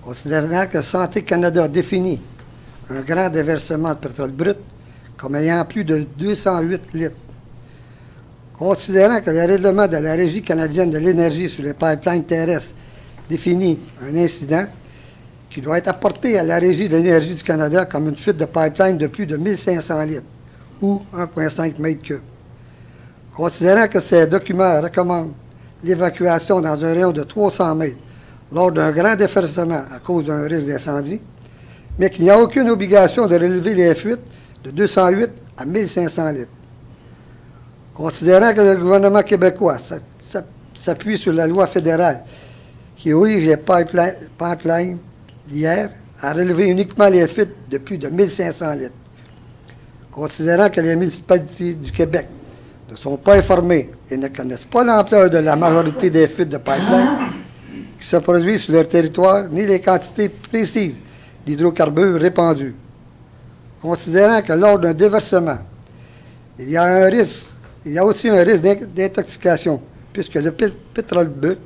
considérant que Santé Canada définit un grand déversement de pétrole brut comme ayant plus de 208 litres, considérant que le règlement de la Régie canadienne de l'énergie sur les pipelines terrestres définit un incident qui doit être apporté à la Régie de l'énergie du Canada comme une fuite de pipeline de plus de 1500 litres ou 1,5 mètre cube. Considérant que ces documents recommandent l'évacuation dans un rayon de 300 mètres lors d'un grand déversement à cause d'un risque d'incendie, mais qu'il n'y a aucune obligation de relever les fuites de 208 à 1500 litres. Considérant que le gouvernement québécois s'appuie sur la loi fédérale qui oblige les pipelines hier à relever uniquement les fuites de plus de 1500 litres. Considérant que les municipalités du Québec ne sont pas informées et ne connaissent pas l'ampleur de la majorité des fuites de pipeline qui se produisent sur leur territoire, ni les quantités précises d'hydrocarbures répandus. Considérant que lors d'un déversement, il y a aussi un risque d'intoxication, puisque le pétrole brut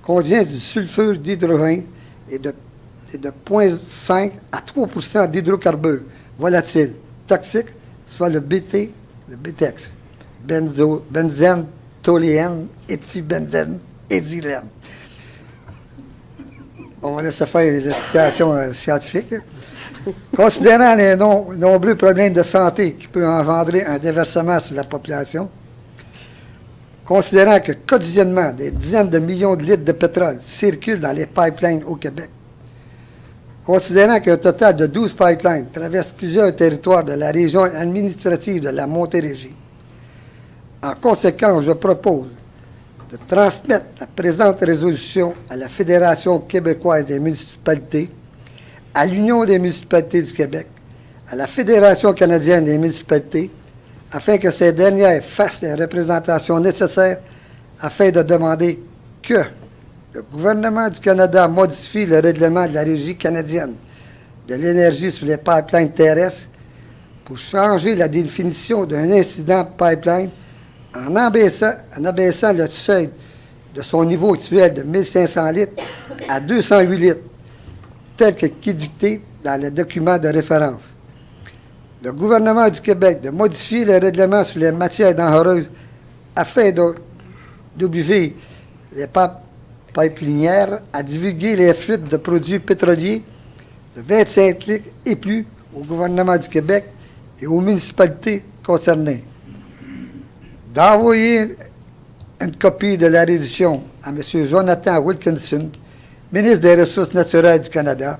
contient du sulfure d'hydrogène et de 0,5 à 3 d'hydrocarbures volatiles toxiques, soit le BTEX, benzène, toluène, éthylbenzène, éthylène. On va laisser faire les explications scientifiques. Considérant les nombreux problèmes de santé qui peuvent engendrer un déversement sur la population, considérant que quotidiennement des dizaines de millions de litres de pétrole circulent dans les pipelines au Québec, considérant qu'un total de 12 pipelines traversent plusieurs territoires de la région administrative de la Montérégie, en conséquence, je propose de transmettre la présente résolution à la Fédération québécoise des municipalités, à l'Union des municipalités du Québec, à la Fédération canadienne des municipalités, afin que ces dernières fassent les représentations nécessaires afin de demander que le gouvernement du Canada modifie le règlement de la Régie canadienne de l'énergie sur les pipelines terrestres pour changer la définition d'un incident pipeline en abaissant le seuil de son niveau actuel de 1500 litres à 208 litres, tel que dicté dans le document de référence. Le gouvernement du Québec de modifier le règlement sur les matières dangereuses afin d'obliger les pipelinières à divulguer les fuites de produits pétroliers de 25 litres et plus au gouvernement du Québec et aux municipalités concernées. D'envoyer une copie de la résolution à M. Jonathan Wilkinson, ministre des Ressources naturelles du Canada,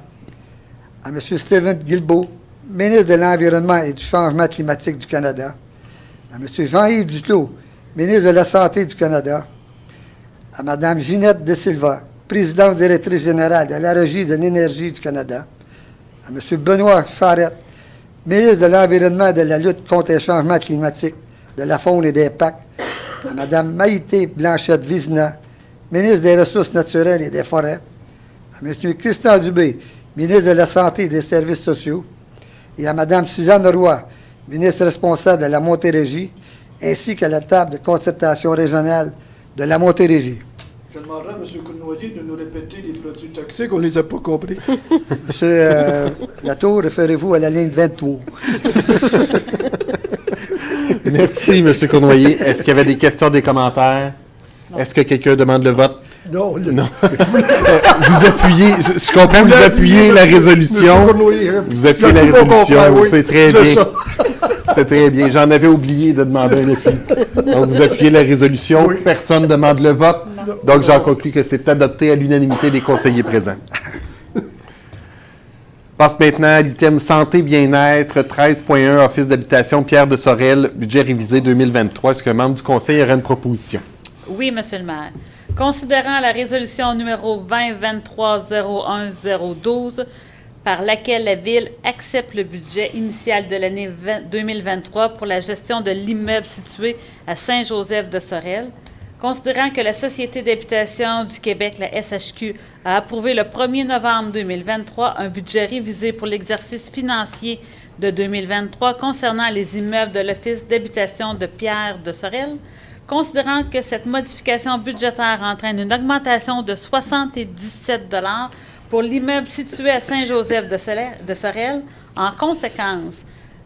à M. Stephen Guilbeault, ministre de l'Environnement et du Changement climatique du Canada, à M. Jean-Yves Duclos, ministre de la Santé du Canada, à Mme Ginette De Silva, présidente directrice générale de la Régie de l'énergie du Canada, à M. Benoît Charette, ministre de l'Environnement et de la lutte contre les changements climatiques, de la faune et des parcs, à Mme Maïté Blanchette-Vizina, ministre des Ressources naturelles et des forêts, à M. Christian Dubé, ministre de la Santé et des Services sociaux, et à Mme Suzanne Roy, ministre responsable de la Montérégie, ainsi qu'à la table de concertation régionale de la Montérégie. Je demanderai à M. Cournoyer de nous répéter les produits toxiques, on ne les a pas compris. Monsieur Latour, référez-vous à la ligne 23. Merci, M. Cournoyer. Est-ce qu'il y avait des questions, des commentaires? Est-ce que quelqu'un demande le vote? Non. Non. Vous appuyez, je comprends, vous appuyez la résolution. Vous appuyez la résolution, oui, c'est très bien. ça. C'est très bien. J'en avais oublié de demander un appui. Donc, vous appuyez la résolution. Oui. Personne ne demande le vote. Donc, j'en conclus que c'est adopté à l'unanimité des conseillers présents. Passe maintenant à l'item santé bien-être 13.1 Office d'habitation Pierre de Sorel, budget révisé 2023. Est-ce qu'un membre du conseil aurait une proposition? Oui, Monsieur le maire. Considérant la résolution numéro 2023-01012, par laquelle la Ville accepte le budget initial de l'année 2023 pour la gestion de l'immeuble situé à Saint-Joseph-de-Sorel, considérant que la Société d'habitation du Québec, la SHQ, a approuvé le 1er novembre 2023 un budget révisé pour l'exercice financier de 2023 concernant les immeubles de l'Office d'habitation de Pierre de Sorel, considérant que cette modification budgétaire entraîne une augmentation de 77 $ pour l'immeuble situé à Saint-Joseph-de Sorel, en conséquence,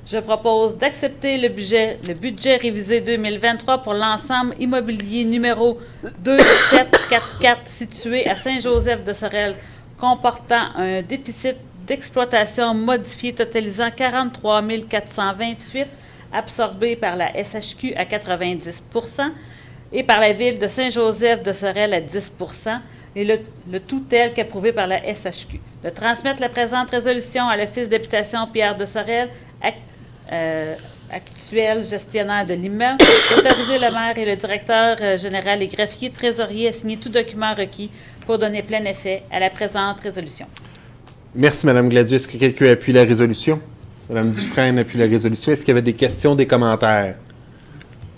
je propose d'accepter le budget révisé 2023 pour l'ensemble immobilier numéro 2744 situé à Saint-Joseph-de-Sorel, comportant un déficit d'exploitation modifié totalisant 43 428 absorbé par la SHQ à 90 % et par la Ville de Saint-Joseph-de-Sorel à 10 % et le tout tel qu'approuvé par la SHQ. de transmettre la présente résolution à l'Office d'habitation Pierre de Sorel, actuel gestionnaire de l'immeuble, d'autoriser le maire et le directeur général et greffier trésorier à signer tout document requis pour donner plein effet à la présente résolution. Merci, Mme Gladieux. Est-ce que quelqu'un appuie la résolution? Mme Dufresne appuie la résolution. Est-ce qu'il y avait des questions, des commentaires?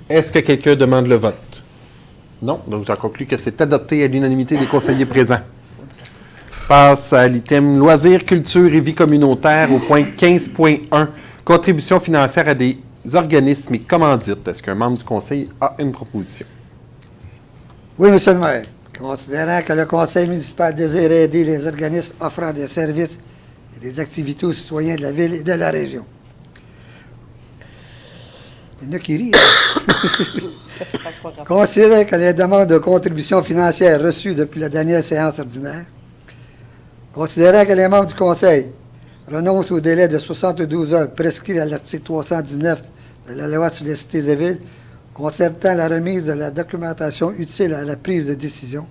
Est-ce que quelqu'un demande le vote? Non. Donc, j'en conclus que c'est adopté à l'unanimité des conseillers présents. Passe à l'item loisirs, culture et vie communautaire au point 15.1. Contribution financière à des organismes et commandites. Est-ce qu'un membre du conseil a une proposition? Oui, Monsieur le maire. Considérant que le conseil municipal désire aider les organismes offrant des services et des activités aux citoyens de la ville et de la région. Il y en a qui rient. Considérant que les demandes de contributions financières reçues depuis la dernière séance ordinaire, considérant que les membres du conseil renoncent au délai de 72 heures prescrit à l'article 319 de la loi sur les cités et villes concernant la remise de la documentation utile à la prise de décision,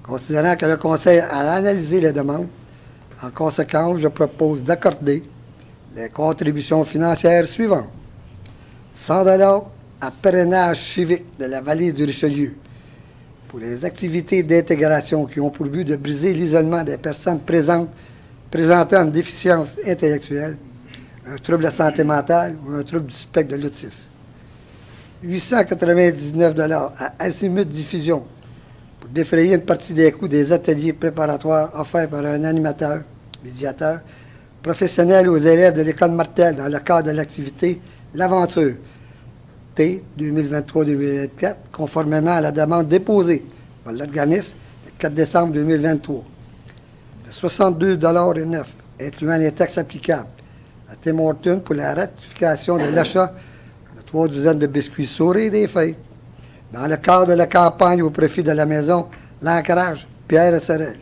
considérant que le conseil a analysé les demandes, en conséquence, je propose d'accorder les contributions financières suivantes. 100 $ à parrainage civique de la vallée du Richelieu pour les activités d'intégration qui ont pour but de briser l'isolement des personnes présentant une déficience intellectuelle, un trouble de la santé mentale ou un trouble du spectre de l'autisme. 899 $ à Azimut Diffusion pour défrayer une partie des coûts des ateliers préparatoires offerts par un animateur, médiateur, professionnel aux élèves de l'école Martel dans le cadre de l'activité L'Aventure T 2023-2024, conformément à la demande déposée par l'organisme le 4 décembre 2023. De 62,09 $, incluant les taxes applicables à Tim Hortons pour la ratification de l'achat de 3 douzaines de biscuits Souris et des feuilles, dans le cadre de la campagne au profit de la maison L'Ancrage, Pierre et Sorel.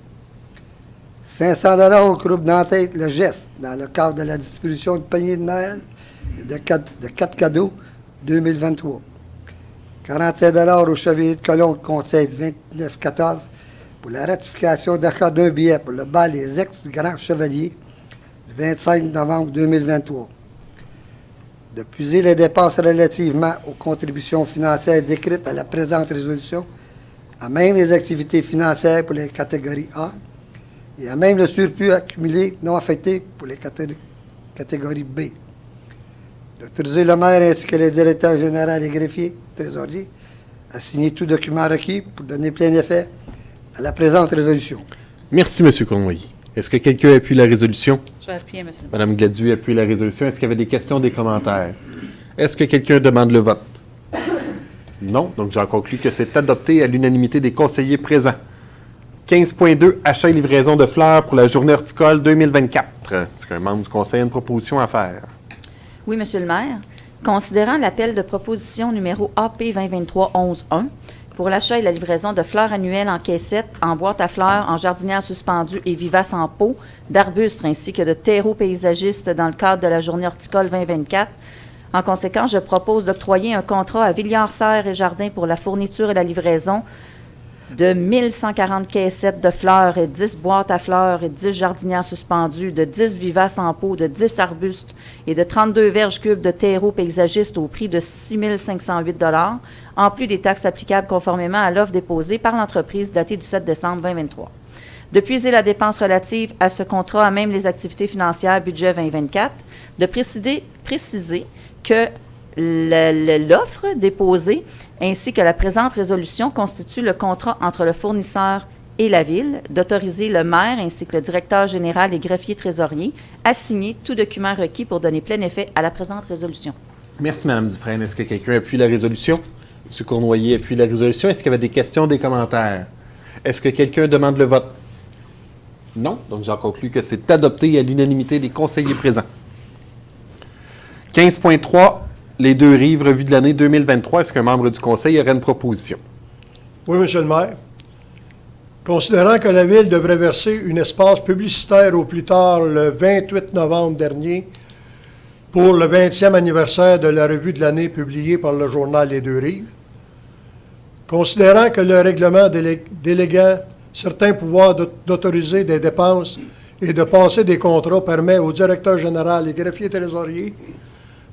500 $ au groupe d'entête Le Geste, dans le cadre de la distribution de paniers de Noël et de 4 cadeaux 2023. 45 $ au Chevalier de Colomb, Conseil 29-14, pour la ratification d'achat d'un billet pour le bal des ex-grands chevaliers du 25 novembre 2023. De puiser les dépenses relativement aux contributions financières décrites à la présente résolution, à même les activités financières pour les catégories A, et à même le surplus accumulé non affecté pour les catégories B. D'autoriser le maire ainsi que les directeurs généraux et greffiers, trésoriers, à signer tout document requis pour donner plein effet à la présente résolution. Merci, M. Cournoyer. Est-ce que quelqu'un appuie la résolution? Je vais appuyer, M. le maire. Mme Gladu appuie la résolution. Est-ce qu'il y avait des questions, des commentaires? Est-ce que quelqu'un demande le vote? Non. Donc, j'en conclus que c'est adopté à l'unanimité des conseillers présents. 15.2, achat et livraison de fleurs pour la journée horticole 2024. Est-ce qu'un membre du conseil a une proposition à faire? Oui, Monsieur le maire. Considérant l'appel de proposition numéro AP 2023-11-1 pour l'achat et la livraison de fleurs annuelles en caissette, en boîte à fleurs, en jardinière suspendue et vivaces en pot, d'arbustes ainsi que de terreaux paysagistes dans le cadre de la journée horticole 2024, en conséquence, je propose d'octroyer un contrat à Villiers-Serres et Jardins pour la fourniture et la livraison de 1140 caissettes de fleurs et 10 boîtes à fleurs et 10 jardinières suspendues, de 10 vivaces en pot, de 10 arbustes et de 32 verges cubes de terreaux paysagistes au prix de 6 508 $, en plus des taxes applicables conformément à l'offre déposée par l'entreprise datée du 7 décembre 2023. De puiser la dépense relative à ce contrat à même les activités financières budget 2024, de préciser que l'offre déposée ainsi que la présente résolution constitue le contrat entre le fournisseur et la Ville, d'autoriser le maire ainsi que le directeur général et greffier trésorier à signer tout document requis pour donner plein effet à la présente résolution. Merci, Mme Dufresne. Est-ce que quelqu'un appuie la résolution? M. Cournoyer appuie la résolution. Est-ce qu'il y avait des questions, des commentaires? Est-ce que quelqu'un demande le vote? Non. Donc, j'en conclus que c'est adopté à l'unanimité des conseillers présents. 15.3, les deux rives, revue de l'année 2023. Est-ce qu'un membre du conseil aurait une proposition? Oui, Monsieur le maire. Considérant que la Ville devrait verser un espace publicitaire au plus tard le 28 novembre dernier pour le 20e anniversaire de la revue de l'année publiée par le journal Les Deux Rives, considérant que le règlement déléguant certains pouvoirs d'autoriser des dépenses et de passer des contrats permet au directeur général et greffier trésorier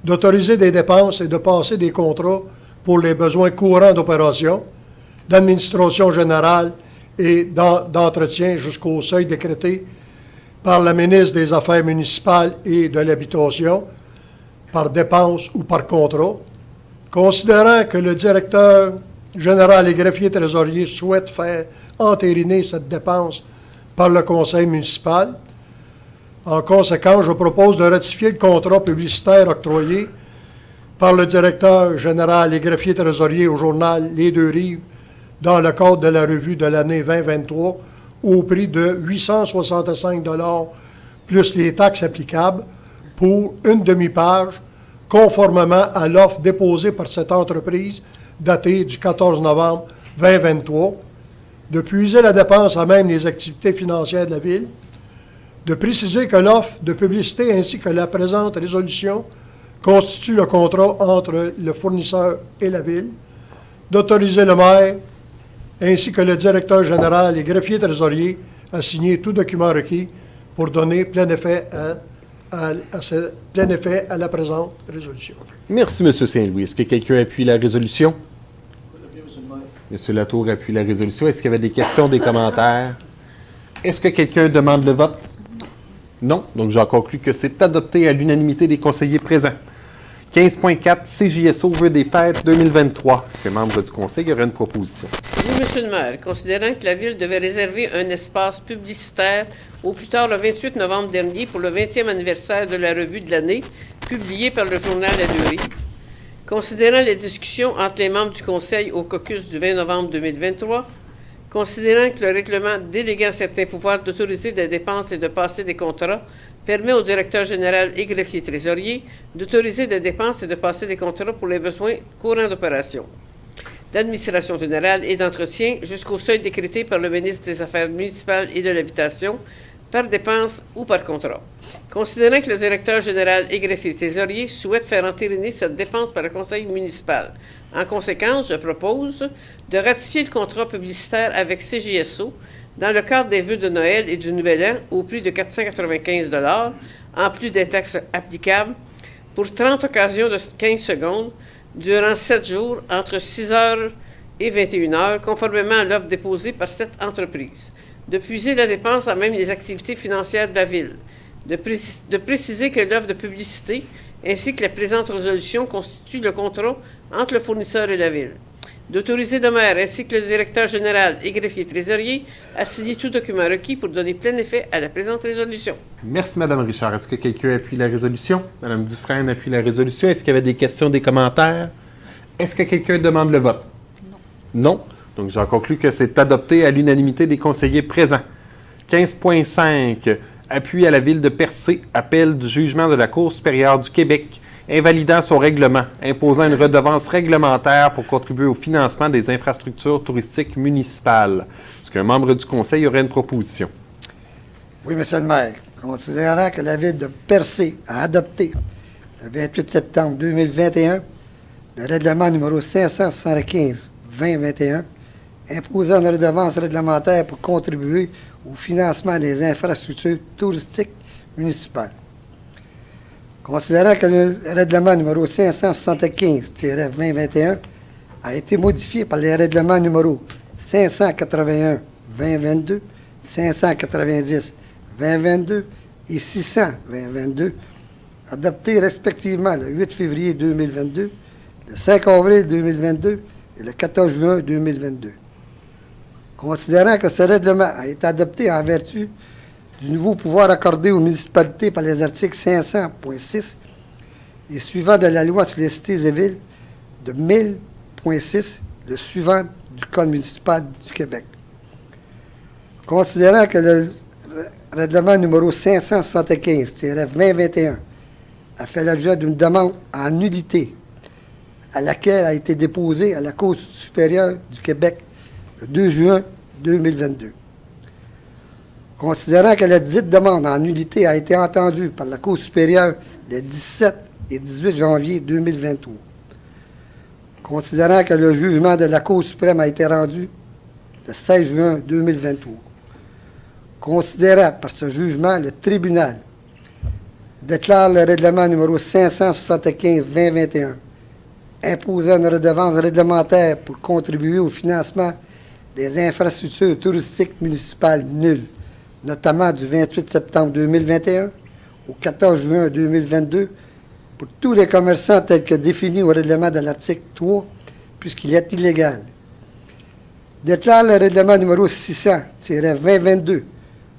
d'autoriser des dépenses et de passer des contrats pour les besoins courants d'opération, d'administration générale et d'entretien jusqu'au seuil décrété par la ministre des Affaires municipales et de l'Habitation, par dépense ou par contrat, considérant que le directeur général et greffier trésorier souhaite faire entériner cette dépense par le conseil municipal. En conséquence, je propose de ratifier le contrat publicitaire octroyé par le directeur général et greffier trésorier au journal Les Deux-Rives dans le cadre de la revue de l'année 2023 au prix de 865 $ plus les taxes applicables pour une demi-page, conformément à l'offre déposée par cette entreprise datée du 14 novembre 2023, de puiser la dépense à même les activités financières de la Ville, de préciser que l'offre de publicité ainsi que la présente résolution constitue le contrat entre le fournisseur et la Ville, d'autoriser le maire ainsi que le directeur général et greffier trésorier à signer tout document requis pour donner plein effet à la présente résolution. Merci, M. Saint-Louis. Est-ce que quelqu'un appuie la résolution? M. Latour appuie la résolution. Est-ce qu'il y avait des questions, des commentaires? Est-ce que quelqu'un demande le vote? Non. Donc, j'en conclus que c'est adopté à l'unanimité des conseillers présents. 15.4, CJSO vœux des fêtes 2023. Est-ce que membre du conseil y aurait une proposition? Oui, Monsieur le maire, considérant que la Ville devait réserver un espace publicitaire au plus tard le 28 novembre dernier pour le 20e anniversaire de la revue de l'année, publiée par le journal La Deux-Rives, considérant les discussions entre les membres du conseil au caucus du 20 novembre 2023, considérant que le règlement déléguant certains pouvoirs d'autoriser des dépenses et de passer des contrats permet au directeur général et greffier trésorier d'autoriser des dépenses et de passer des contrats pour les besoins courants d'opération, d'administration générale et d'entretien jusqu'au seuil décrété par le ministre des Affaires municipales et de l'Habitation, par dépense ou par contrat. Considérant que le directeur général et greffier trésorier souhaite faire entériner cette dépense par le conseil municipal. En conséquence, je propose de ratifier le contrat publicitaire avec CJSO dans le cadre des vœux de Noël et du Nouvel An au prix de 495 $, en plus des taxes applicables, pour 30 occasions de 15 secondes, durant 7 jours, entre 6 h et 21 h, conformément à l'offre déposée par cette entreprise. De puiser la dépense à même les activités financières de la Ville. De préciser que l'offre de publicité ainsi que la présente résolution constituent le contrat entre le fournisseur et la Ville. D'autoriser le maire ainsi que le directeur général et greffier trésorier à signer tout document requis pour donner plein effet à la présente résolution. Merci, Mme Richard. Est-ce que quelqu'un appuie la résolution? Mme Dufresne appuie la résolution. Est-ce qu'il y avait des questions, des commentaires? Est-ce que quelqu'un demande le vote? Non. Non. Donc, j'en conclus que c'est adopté à l'unanimité des conseillers présents. 15.5. Appui à la Ville de Percé. Appel du jugement de la Cour supérieure du Québec, invalidant son règlement, imposant une redevance réglementaire pour contribuer au financement des infrastructures touristiques municipales. Est-ce qu'un membre du conseil aurait une proposition? Oui, M. le maire. Considérant que la Ville de Percé a adopté le 28 septembre 2021 le règlement numéro 575-2021 imposant une redevance réglementaire pour contribuer au financement des infrastructures touristiques municipales. Considérant que le règlement numéro 575-2021 a été modifié par les règlements numéro 581-2022, 590-2022 et 600-2022, adoptés respectivement le 8 février 2022, le 5 avril 2022 et le 14 juin 2022. Considérant que ce règlement a été adopté en vertu du nouveau pouvoir accordé aux municipalités par les articles 500.6 et suivant de la loi sur les cités et villes de 1000.6, le suivant du Code municipal du Québec. Considérant que le règlement numéro 575-2021 a fait l'objet d'une demande en nullité à laquelle a été déposée à la Cour supérieure du Québec le 2 juin 2022. Considérant que la dite demande en nullité a été entendue par la Cour supérieure les 17 et 18 janvier 2023. Considérant que le jugement de la Cour suprême a été rendu le 16 juin 2023. Considérant par ce jugement, le tribunal déclare le règlement numéro 575-2021 imposant une redevance réglementaire pour contribuer au financement des infrastructures touristiques municipales nulles, notamment du 28 septembre 2021 au 14 juin 2022, pour tous les commerçants tels que définis au règlement de l'article 3, puisqu'il est illégal. Déclare le règlement numéro 600-2022,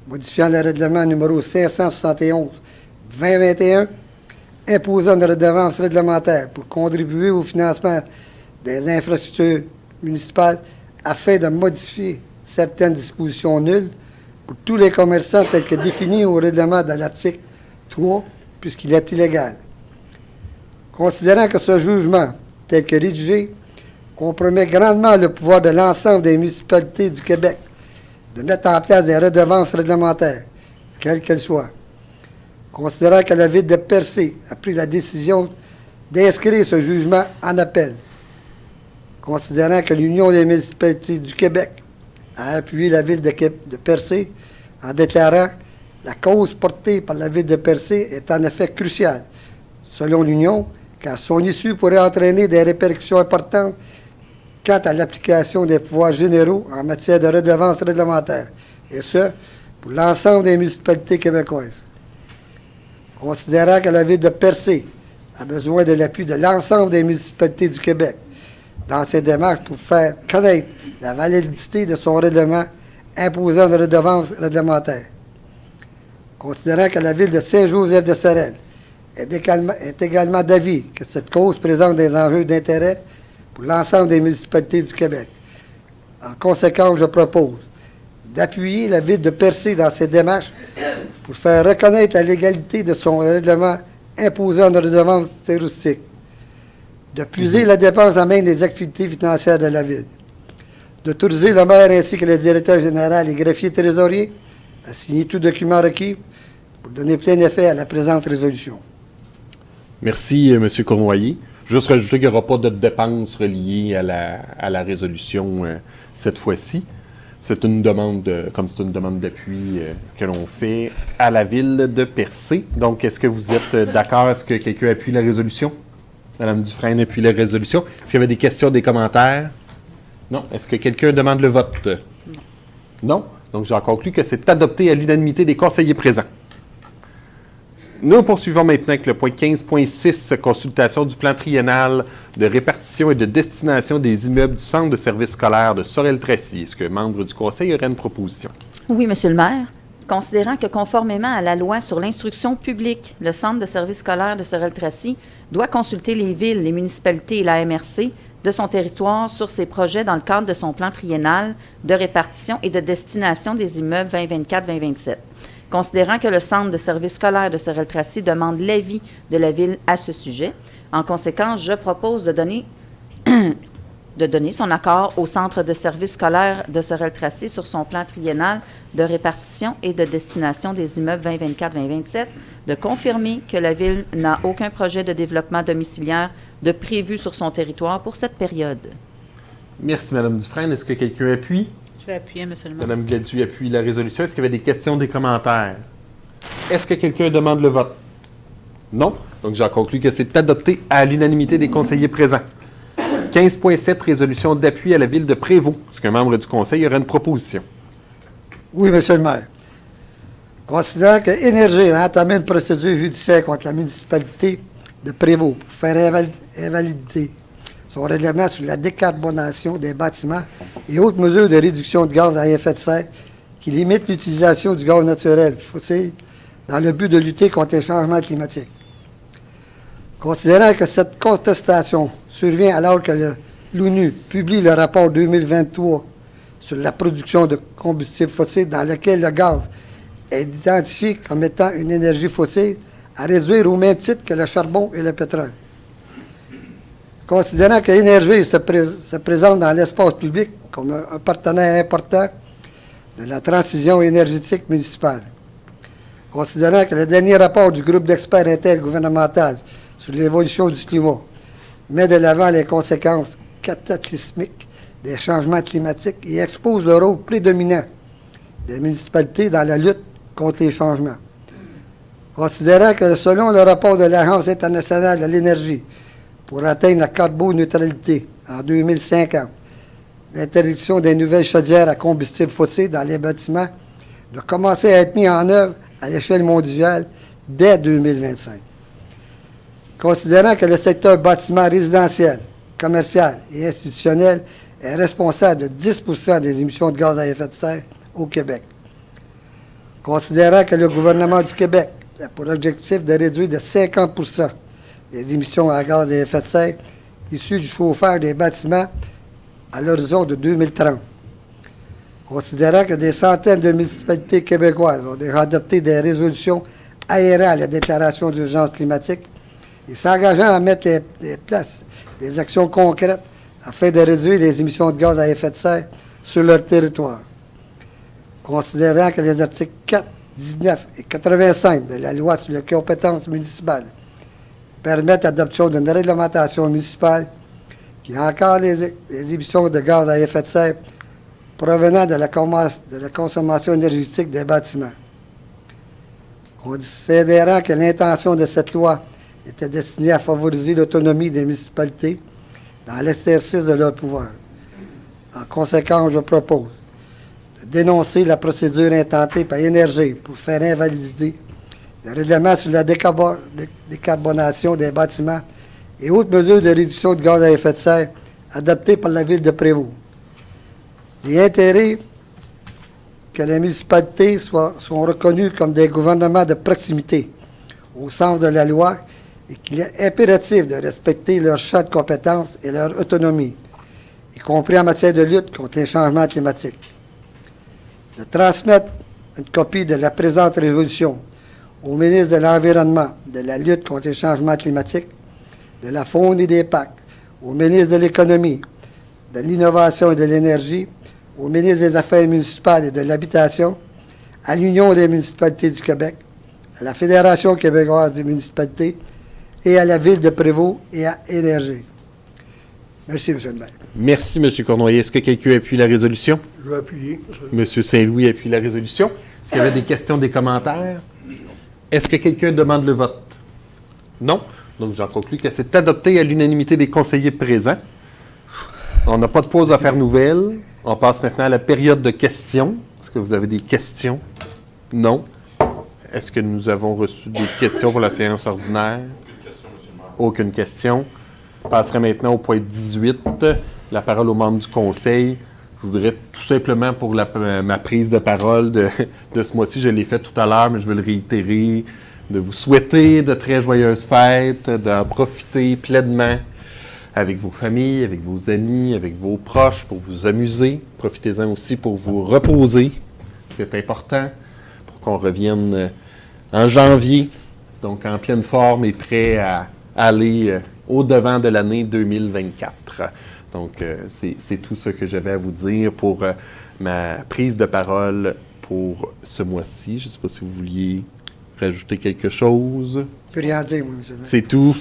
modifiant le règlement numéro 571-2021, imposant une redevance réglementaire pour contribuer au financement des infrastructures municipales afin de modifier certaines dispositions nulles pour tous les commerçants tels que définis au règlement de l'article 3, puisqu'il est illégal. Considérant que ce jugement, tel que rédigé, compromet grandement le pouvoir de l'ensemble des municipalités du Québec de mettre en place des redevances réglementaires, quelles qu'elles soient. Considérant que la Ville de Percé a pris la décision d'inscrire ce jugement en appel. Considérant que l'Union des municipalités du Québec a appuyé la Ville de Percé en déclarant la cause portée par la Ville de Percé est en effet cruciale, selon l'Union, car son issue pourrait entraîner des répercussions importantes quant à l'application des pouvoirs généraux en matière de redevances réglementaires, et ce, pour l'ensemble des municipalités québécoises. Considérant que la Ville de Percé a besoin de l'appui de l'ensemble des municipalités du Québec dans ses démarches pour faire connaître la validité de son règlement imposant une redevance réglementaire. Considérant que la Ville de Saint-Joseph-de-Sorel est également d'avis que cette cause présente des enjeux d'intérêt pour l'ensemble des municipalités du Québec. En conséquence, je propose d'appuyer la Ville de Percé dans ses démarches pour faire reconnaître la légalité de son règlement imposant une redevance touristique, de puiser la dépense en main des activités financières de la Ville, d'autoriser le maire ainsi que le directeur général et greffier trésorier à signer tout document requis pour donner plein effet à la présente résolution. Merci, M. Cournoyer. Juste rajouter qu'il n'y aura pas de dépenses reliées à la résolution cette fois-ci. C'est une demande, comme c'est une demande d'appui que l'on fait à la Ville de Percé. Donc, est-ce que vous êtes d'accord? Est-ce que quelqu'un appuie la résolution? Mme Dufresne appuie la résolution. Est-ce qu'il y avait des questions, des commentaires? Non. Est-ce que quelqu'un demande le vote? Non. Donc, j'en conclus que c'est adopté à l'unanimité des conseillers présents. Nous poursuivons maintenant avec le point 15.6, consultation du plan triennal de répartition et de destination des immeubles du centre de services scolaires de Sorel-Tracy. Est-ce que membre du conseil aurait une proposition? Oui, Monsieur le maire. Considérant que conformément à la loi sur l'instruction publique, le centre de services scolaires de Sorel-Tracy doit consulter les villes, les municipalités et la MRC de son territoire sur ses projets dans le cadre de son plan triennal de répartition et de destination des immeubles 2024-2027. Considérant que le centre de services scolaires de Sorel-Tracy demande l'avis de la Ville à ce sujet, en conséquence, je propose de donner son accord au centre de services scolaires de Sorel-Tracy sur son plan triennal de répartition et de destination des immeubles 2024-2027, de confirmer que la Ville n'a aucun projet de développement domiciliaire de prévu sur son territoire pour cette période. Merci, Mme Dufresne. Est-ce que quelqu'un appuie? Je vais appuyer, M. le maire. Mme Gladu appuie la résolution. Est-ce qu'il y avait des questions, des commentaires? Est-ce que quelqu'un demande le vote? Non. Donc, j'en conclus que c'est adopté à l'unanimité des conseillers présents. 15.7, résolution d'appui à la Ville de Prévost. Est-ce qu'un membre du conseil aurait une proposition? Oui, Monsieur le maire. Considérant que Énergie a entamé une procédure judiciaire contre la municipalité de Prévost pour faire invalider son règlement sur la décarbonation des bâtiments et autres mesures de réduction de gaz à effet de serre qui limitent l'utilisation du gaz naturel fossile dans le but de lutter contre les changements climatiques. Considérant que cette contestation survient alors que l'ONU publie le rapport 2023 sur la production de combustibles fossiles dans lequel le gaz est identifié comme étant une énergie fossile à réduire au même titre que le charbon et le pétrole. Considérant que l'énergie se présente dans l'espace public comme un partenaire important de la transition énergétique municipale. Considérant que le dernier rapport du groupe d'experts intergouvernemental sur l'évolution du climat met de l'avant les conséquences cataclysmiques des changements climatiques et expose le rôle prédominant des municipalités dans la lutte contre les changements. Considérant que selon le rapport de l'Agence internationale de l'énergie pour atteindre la carboneutralité en 2050, l'interdiction des nouvelles chaudières à combustible fossile dans les bâtiments doit commencer à être mise en œuvre à l'échelle mondiale dès 2025. Considérant que le secteur bâtiment résidentiel, commercial et institutionnel est responsable de 10 % des émissions de gaz à effet de serre au Québec. Considérant que le gouvernement du Québec a pour objectif de réduire de 50 % les émissions à gaz à effet de serre issues du chauffage des bâtiments à l'horizon de 2030. Considérant que des centaines de municipalités québécoises ont déjà adopté des résolutions aérant la déclaration d'urgence climatique et s'engageant à mettre en place des actions concrètes afin de réduire les émissions de gaz à effet de serre sur leur territoire. Considérant que les articles 4, 19 et 85 de la loi sur les compétences municipales permettent l'adoption d'une réglementation municipale qui encadre les émissions de gaz à effet de serre provenant de la consommation énergétique des bâtiments. Considérant que l'intention de cette loi était destinée à favoriser l'autonomie des municipalités dans l'exercice de leur pouvoir. En conséquence, je propose de dénoncer la procédure intentée par Énergie pour faire invalider le règlement sur la décarbonation des bâtiments et autres mesures de réduction de gaz à effet de serre adoptées par la Ville de Prévost. Les intérêts que les municipalités sont reconnus comme des gouvernements de proximité au sens de la loi et qu'il est impératif de respecter leur champ de compétences et leur autonomie, y compris en matière de lutte contre les changements climatiques. De transmettre une copie de la présente résolution au ministre de l'Environnement, de la lutte contre les changements climatiques, de la faune et des parcs, au ministre de l'Économie, de l'Innovation et de l'Énergie, au ministre des Affaires municipales et de l'Habitation, à l'Union des municipalités du Québec, à la Fédération québécoise des municipalités et à la Ville de Prévost et à Énergie. Merci, M. le maire. Merci, M. Cournoyer. Est-ce que quelqu'un appuie la résolution? Je vais appuyer. M. Saint-Louis appuie la résolution. Est-ce qu'il y avait des questions, des commentaires? Est-ce que quelqu'un demande le vote? Non. Donc, j'en conclus que c'est adopté à l'unanimité des conseillers présents. On n'a pas de pause à faire nouvelle. On passe maintenant à la période de questions. Est-ce que vous avez des questions? Non. Est-ce que nous avons reçu des questions pour la séance ordinaire? Aucune question, M. le maire. Aucune question. On passerait maintenant au point 18, la parole aux membres du conseil. Je voudrais tout simplement, pour ma prise de parole de ce mois-ci, je l'ai fait tout à l'heure, mais je veux le réitérer, de vous souhaiter de très joyeuses fêtes, d'en profiter pleinement avec vos familles, avec vos amis, avec vos proches, pour vous amuser. Profitez-en aussi pour vous reposer. C'est important pour qu'on revienne en janvier, donc en pleine forme et prêt à aller au-devant de l'année 2024. Donc, c'est tout ce que j'avais à vous dire pour ma prise de parole pour ce mois-ci. Je ne sais pas si vous vouliez rajouter quelque chose. Je ne peux rien dire, moi, M. le maire. C'est tout.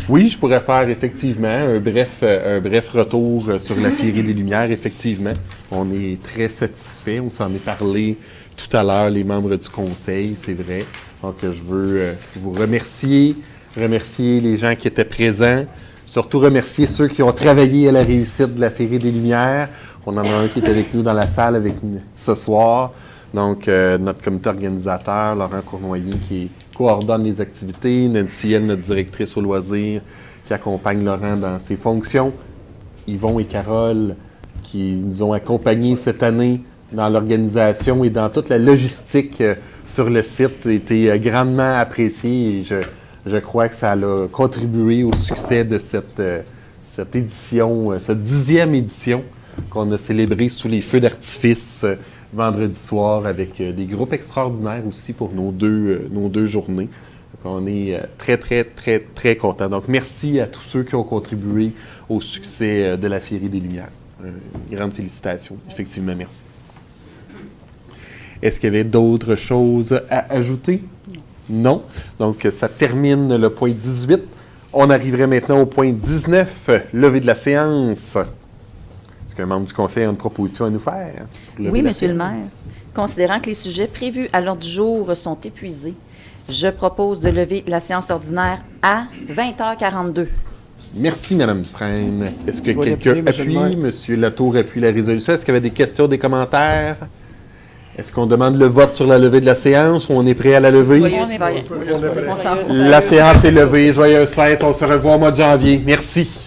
Oui, je pourrais faire effectivement un bref retour sur la Féerie des Lumières. Effectivement, on est très satisfaits. On s'en est parlé tout à l'heure, les membres du conseil, c'est vrai. Donc, je veux vous remercier les gens qui étaient présents, surtout remercier ceux qui ont travaillé à la réussite de la Féerie des Lumières. On en a un qui est avec nous dans la salle avec nous ce soir. Donc, notre comité organisateur, Laurent Cournoyer, qui coordonne les activités, Nancy L, notre directrice au loisir, qui accompagne Laurent dans ses fonctions, Yvon et Carole, qui nous ont accompagnés cette année dans l'organisation et dans toute la logistique sur le site, a été grandement apprécié et je crois que ça a contribué au succès de cette édition, cette 10e édition qu'on a célébrée sous les feux d'artifice vendredi soir avec des groupes extraordinaires aussi pour nos deux journées. Donc, on est très, très, très, très contents. Donc, merci à tous ceux qui ont contribué au succès de la Féerie des Lumières. Grande félicitations. Effectivement, merci. Est-ce qu'il y avait d'autres choses à ajouter? Non. Donc, ça termine le point 18. On arriverait maintenant au point 19, levée de la séance. Est-ce qu'un membre du conseil a une proposition à nous faire? Oui, Monsieur le maire. Considérant que les sujets prévus à l'ordre du jour sont épuisés, je propose de lever la séance ordinaire à 20h42. Merci, Mme Dufresne. Est-ce que Je vais quelqu'un l'appuyer, appuie? Monsieur le Monsieur Latour appuie la résolution. Est-ce qu'il y avait des questions, des commentaires? Est-ce qu'on demande le vote sur la levée de la séance ou on est prêt à la lever? Joyeuse fête. On s'en fout. La séance est levée. Joyeuse fête. On se revoit au mois de janvier. Merci.